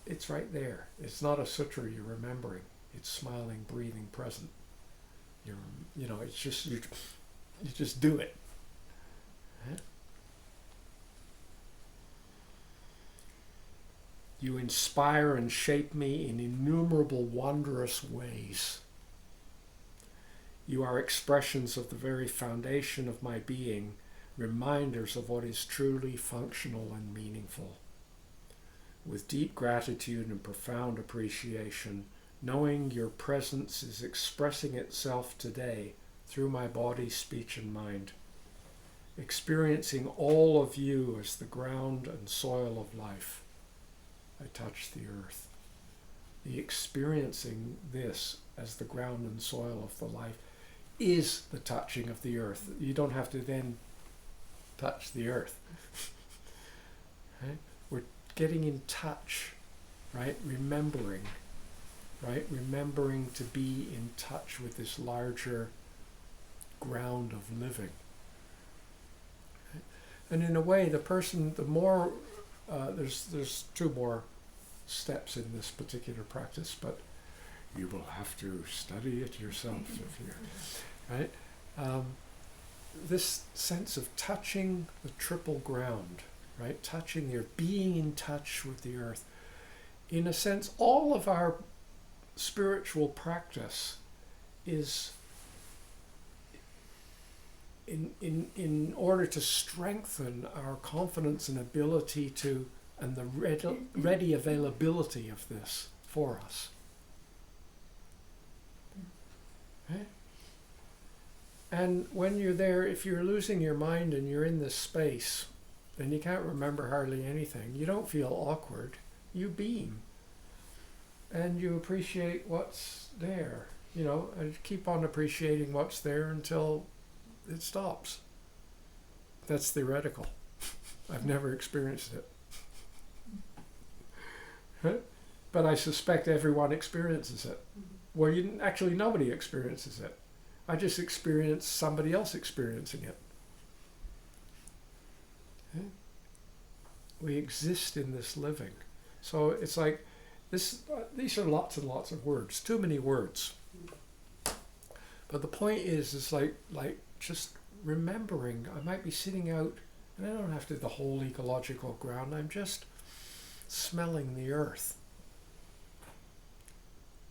it's right there. It's not a sutra you're remembering. It's smiling, breathing, present. It's just, you just do it. Right? You inspire and shape me in innumerable wondrous ways. You are expressions of the very foundation of my being, reminders of what is truly functional and meaningful. With deep gratitude and profound appreciation, knowing your presence is expressing itself today through my body, speech, and mind, experiencing all of you as the ground and soil of life. I touch the earth. The experiencing this as the ground and soil of the life is the touching of the earth. You don't have to then touch the earth. Right? We're getting in touch, right? Remembering to be in touch with this larger ground of living. Right? And in a way, the more there's two more steps in this particular practice, but you will have to study it yourself if you, right? This sense of touching the triple ground, right? Touching the earth, being in touch with the earth. In a sense, all of our spiritual practice is in order to strengthen our confidence and ability to, and the ready availability of this for us. Okay? And when you're there, if you're losing your mind and you're in this space, and you can't remember hardly anything, you don't feel awkward, you beam. And you appreciate what's there, and keep on appreciating what's there until it stops. that's theoretical. I've never experienced it. Huh? But I suspect everyone experiences it. Well, actually nobody experiences it. I just experience somebody else experiencing it. Huh? We exist in this living. So it's like this. These are lots and lots of words. Too many words. But the point is like just remembering. I might be sitting out, and I don't have to do the whole ecological ground. I'm just smelling the earth.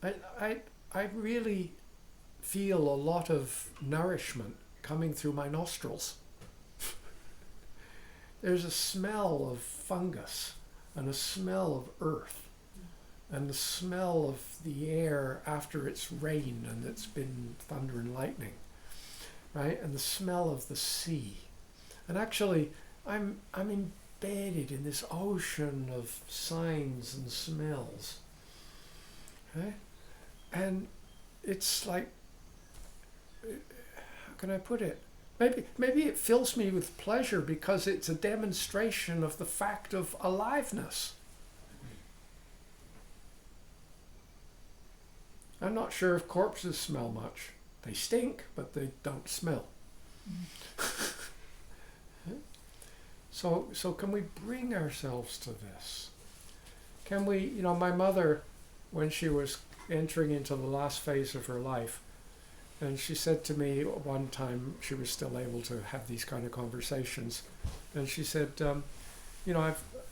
I really feel a lot of nourishment coming through my nostrils. There's a smell of fungus and a smell of earth and the smell of the air after it's rained and it's been thunder and lightning, right? And the smell of the sea. And actually, I'm embedded in this ocean of signs and smells, okay? And it's like, how can I put it? Maybe it fills me with pleasure because it's a demonstration of the fact of aliveness. I'm not sure if corpses smell much. They stink, but they don't smell. So can we bring ourselves to this? Can we, my mother, when she was entering into the last phase of her life, and she said to me one time, she was still able to have these kind of conversations, and she said,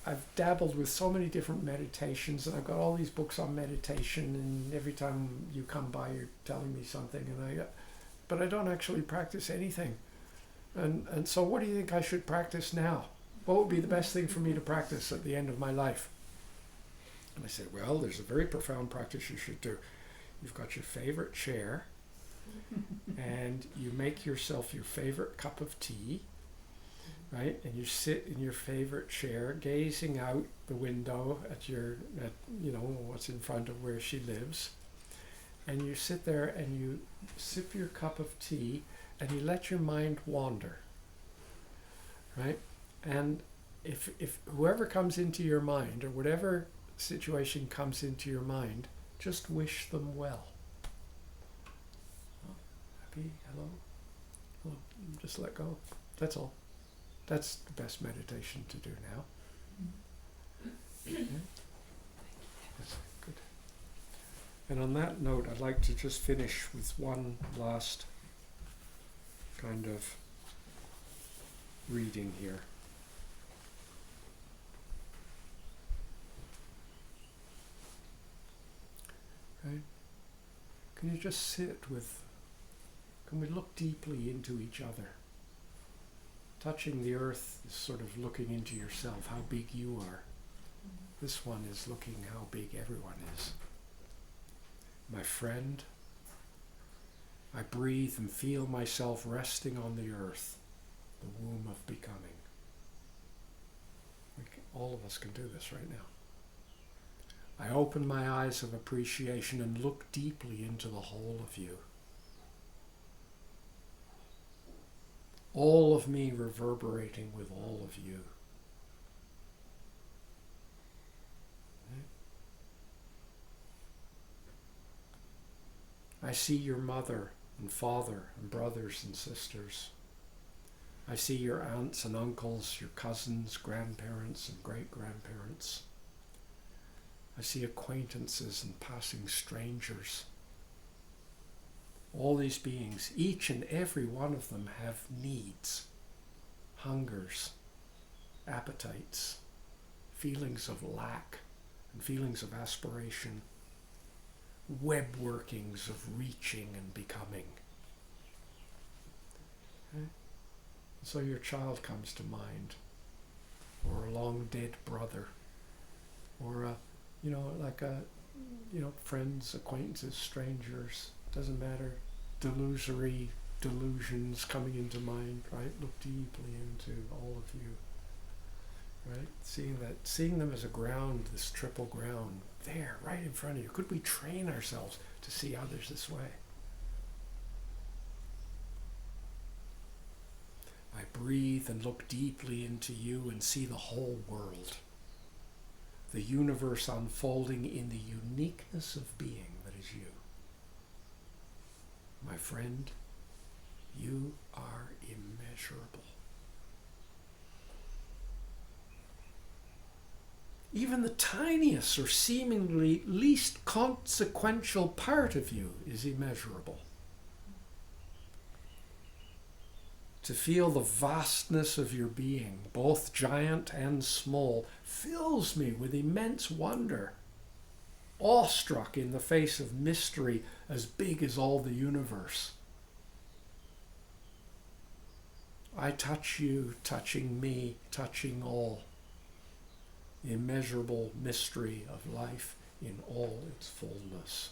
I've dabbled with so many different meditations, and I've got all these books on meditation, and every time you come by, you're telling me something, but I don't actually practice anything. And so what do you think I should practice now? What would be the best thing for me to practice at the end of my life? And I said, well, there's a very profound practice you should do. You've got your favorite chair, and you make yourself your favorite cup of tea, right? And you sit in your favorite chair, gazing out the window at what's in front of where she lives. And you sit there and you sip your cup of tea, and you let your mind wander, right? And if whoever comes into your mind, or whatever situation comes into your mind, just wish them well. Oh, happy, hello, just let go. That's all. That's the best meditation to do now. Yeah? That's good. And on that note, I'd like to just finish with one last kind of reading here. Right? Can you just sit with, can we look deeply into each other? Touching the earth is sort of looking into yourself, how big you are. This one is looking how big everyone is. My friend, I breathe and feel myself resting on the earth, the womb of becoming. All of us can do this right now. I open my eyes of appreciation and look deeply into the whole of you. All of me reverberating with all of you. I see your mother and father and brothers and sisters. I see your aunts and uncles, your cousins, grandparents and great-grandparents. I see acquaintances and passing strangers. All these beings, each and every one of them have needs, hungers, appetites, feelings of lack and feelings of aspiration, web workings of reaching and becoming. Okay? So your child comes to mind, or a long dead brother, or friends, acquaintances, strangers, doesn't matter, delusory delusions coming into mind, right? Look deeply into all of you, right? Seeing them as a ground, this triple ground, there, right in front of you. Could we train ourselves to see others this way? I breathe and look deeply into you and see the whole world, the universe unfolding in the uniqueness of being that is you. My friend, you are immeasurable. Even the tiniest or seemingly least consequential part of you is immeasurable. To feel the vastness of your being, both giant and small, fills me with immense wonder, awestruck in the face of mystery as big as all the universe. I touch you, touching me, touching all. The immeasurable mystery of life in all its fullness.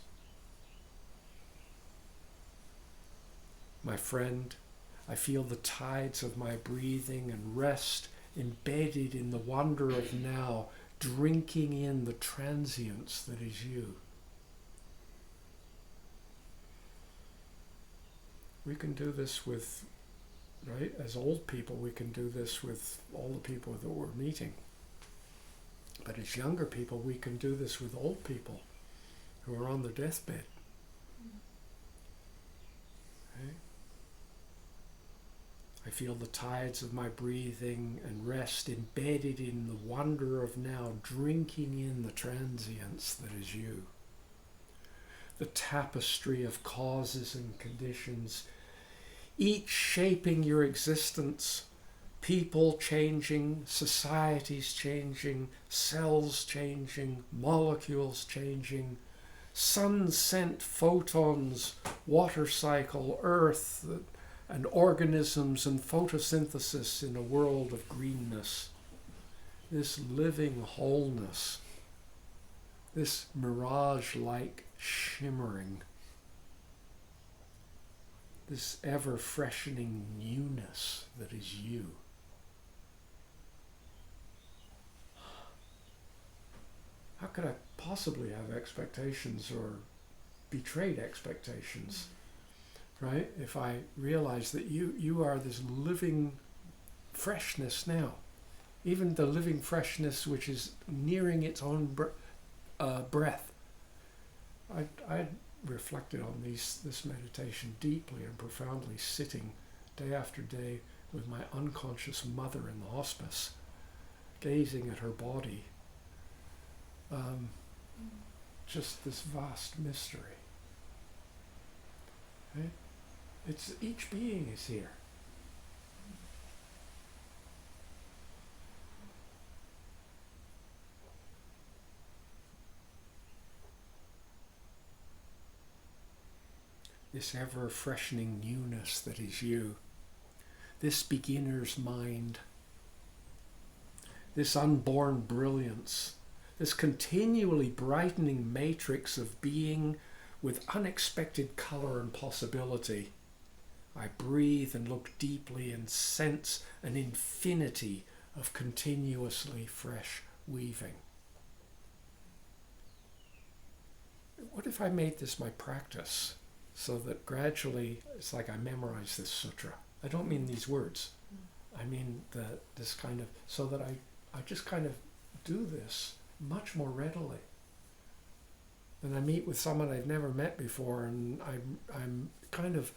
My friend, I feel the tides of my breathing and rest embedded in the wonder of now, drinking in the transience that is you. We can do this with, right, as old people, we can do this with all the people that we're meeting. But as younger people, we can do this with old people who are on their deathbed. Right? I feel the tides of my breathing and rest embedded in the wonder of now, drinking in the transience that is you. The tapestry of causes and conditions, each shaping your existence, people changing, societies changing, cells changing, molecules changing, sun-sent photons, water cycle, earth, and organisms and photosynthesis in a world of greenness. This living wholeness, this mirage-like shimmering, this ever-freshening newness that is you. How could I possibly have expectations or betrayed expectations? Right? If I realize that you are this living freshness now, even the living freshness which is nearing its own breath. I reflected on this meditation deeply and profoundly, sitting day after day with my unconscious mother in the hospice, gazing at her body. Just this vast mystery. Right? It's each being is here. This ever-freshening newness that is you. This beginner's mind. This unborn brilliance. This continually brightening matrix of being with unexpected color and possibility. I breathe and look deeply and sense an infinity of continuously fresh weaving. What if I made this my practice so that gradually it's like I memorize this sutra? I don't mean these words. I mean this kind of, so that I just kind of do this much more readily. And I meet with someone I've never met before, and I'm kind of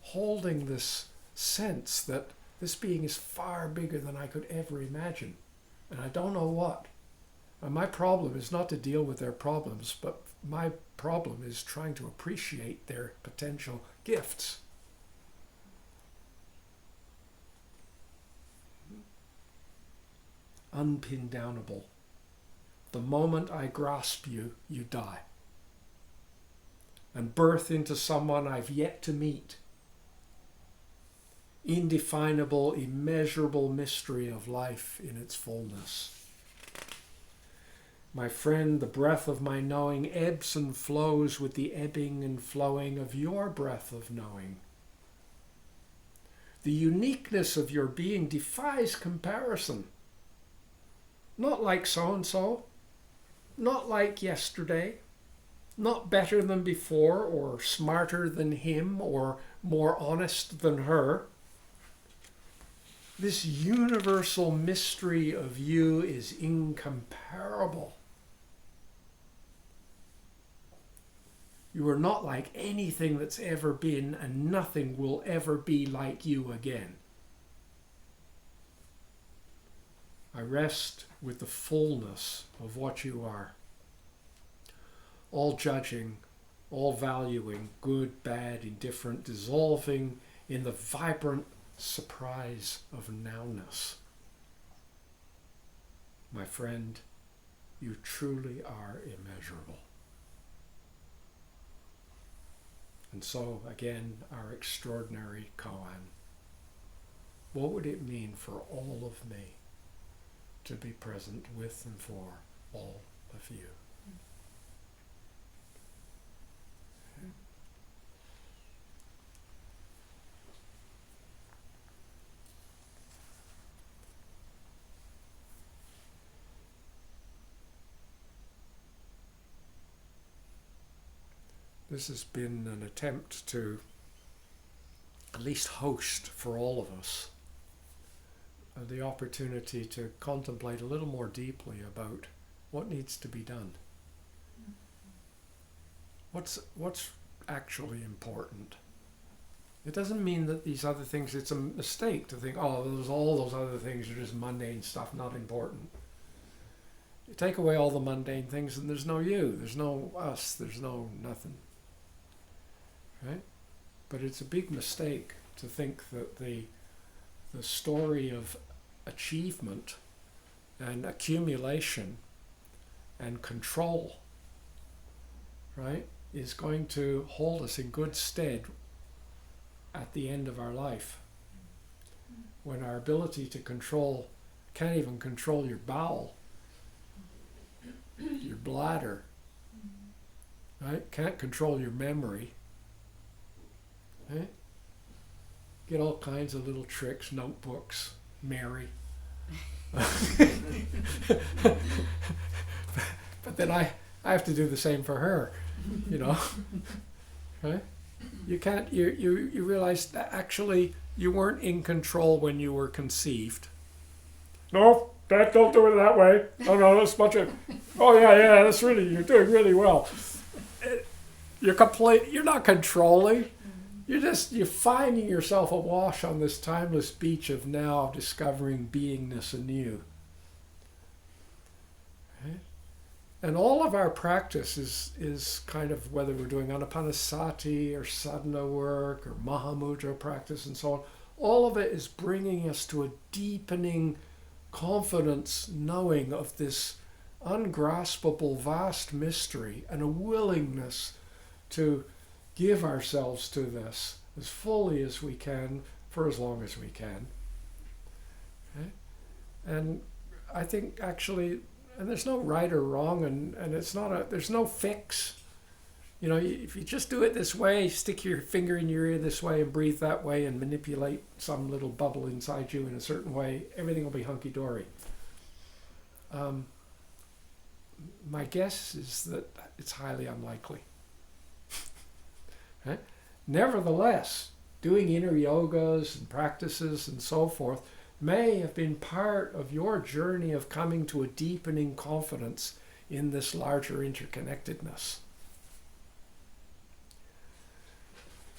holding this sense that this being is far bigger than I could ever imagine. And I don't know what. And my problem is not to deal with their problems, but my problem is trying to appreciate their potential gifts. Unpindownable. The moment I grasp you, you die. And birth into someone I've yet to meet. Indefinable, immeasurable mystery of life in its fullness. My friend, the breath of my knowing ebbs and flows with the ebbing and flowing of your breath of knowing. The uniqueness of your being defies comparison. Not like so-and-so, not like yesterday, not better than before, or smarter than him, or more honest than her. This universal mystery of you is incomparable. You are not like anything that's ever been, and nothing will ever be like you again. I rest with the fullness of what you are. All judging, all valuing, good, bad, indifferent, dissolving in the vibrant surprise of nowness. My friend, you truly are immeasurable. And so, again, our extraordinary koan. What would it mean for all of me to be present with and for all of you? This has been an attempt to at least host for all of us the opportunity to contemplate a little more deeply about what needs to be done. What's actually important? It doesn't mean that these other things, it's a mistake to think, oh, all those other things are just mundane stuff, not important. You take away all the mundane things and there's no you, there's no us, there's no nothing. Right? But it's a big mistake to think that the story of achievement and accumulation and control, right, is going to hold us in good stead at the end of our life, when our ability to control, can't even control your bowel, your bladder, right, can't control your memory, right? Get all kinds of little tricks, notebooks, Mary. But then I have to do the same for her, you know, right? You can't, you realize that actually you weren't in control when you were conceived. No, Dad, don't do it that way. Oh no, that's much of, oh yeah, that's really, you're doing really well. You're not controlling. You're finding yourself awash on this timeless beach of now, discovering beingness anew. Right? And all of our practice is kind of, whether we're doing anapanasati or sadhana work or mahamudra practice and so on, all of it is bringing us to a deepening confidence, knowing of this ungraspable, vast mystery, and a willingness to give ourselves to this as fully as we can for as long as we can. Okay? And I think actually, and there's no right or wrong, and it's not there's no fix. You know, if you just do it this way, stick your finger in your ear this way and breathe that way and manipulate some little bubble inside you in a certain way, everything will be hunky-dory. My guess is that it's highly unlikely. Right? Nevertheless, doing inner yogas and practices and so forth may have been part of your journey of coming to a deepening confidence in this larger interconnectedness.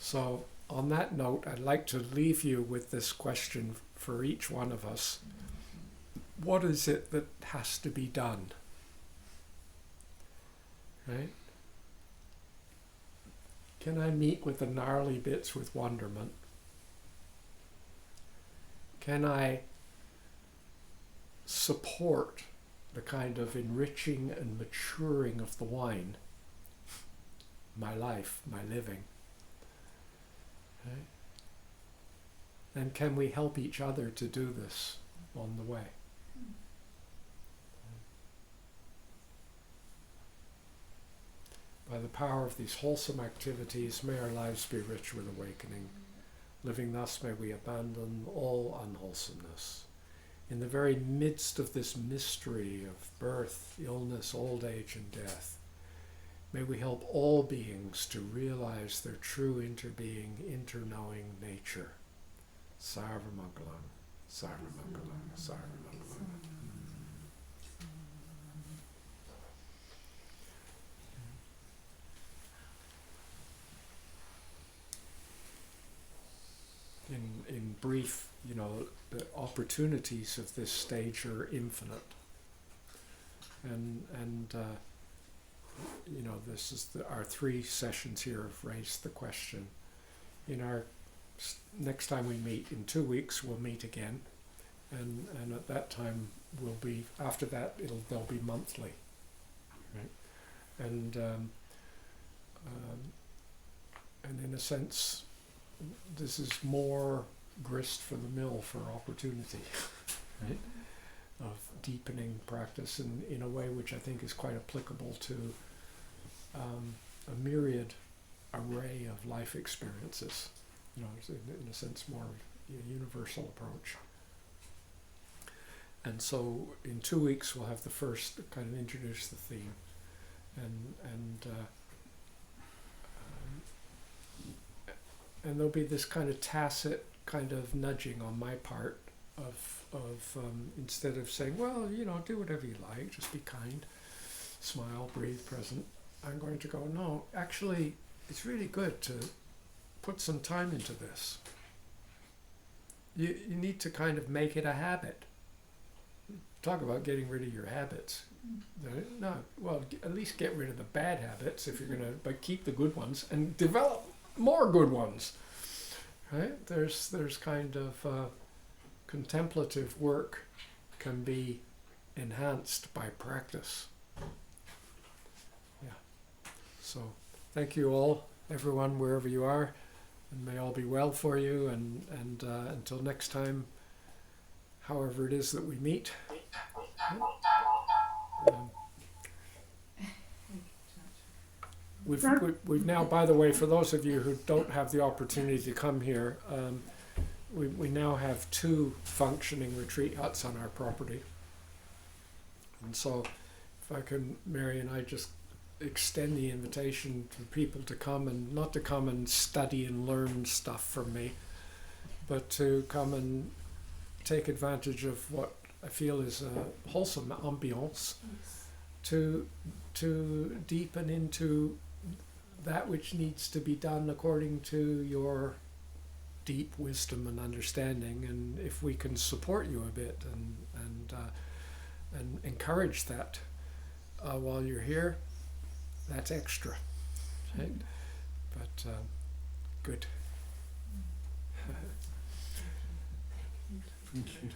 So, on that note, I'd like to leave you with this question for each one of us. What is it that has to be done? Right? Can I meet with the gnarly bits with wonderment? Can I support the kind of enriching and maturing of the wine? My life, my living. Okay? And can we help each other to do this on the way? By the power of these wholesome activities, may our lives be rich with awakening. Living thus, may we abandon all unwholesomeness. In the very midst of this mystery of birth, illness, old age, and death, may we help all beings to realize their true interbeing, interknowing nature. Sarva Mangalam. Sarvamangala, Sarvamangala. In brief, the opportunities of this stage are infinite, and this is our 3 sessions here have raised the question. In our next time we meet in 2 weeks, we'll meet again, and at that time after that they'll be monthly, right? And in a sense, this is more grist for the mill for opportunity, right? Of deepening practice in a way which I think is quite applicable to a myriad array of life experiences. It's in a sense more universal approach. And so in 2 weeks we'll have the first kind of introduce the theme, and there'll be this kind of tacit kind of nudging on my part of instead of saying, well, do whatever you like, just be kind, smile, breathe, present. I'm going to go, no, actually, it's really good to put some time into this. You need to kind of make it a habit. Talk about getting rid of your habits. No, well, at least get rid of the bad habits if you're going to, but keep the good ones and develop more good ones. Right? There's kind of contemplative work can be enhanced by practice. Yeah. So thank you all, everyone, wherever you are, and may all be well for you. And until next time, however it is that we meet. We've now, by the way, for those of you who don't have the opportunity to come here, we now have 2 functioning retreat huts on our property. And so if I can, Mary and I, just extend the invitation to people to come, and not to come and study and learn stuff from me, but to come and take advantage of what I feel is a wholesome ambience, to deepen into that which needs to be done according to your deep wisdom and understanding. And if we can support you a bit and encourage that while you're here, that's extra, right? But good. Thank you.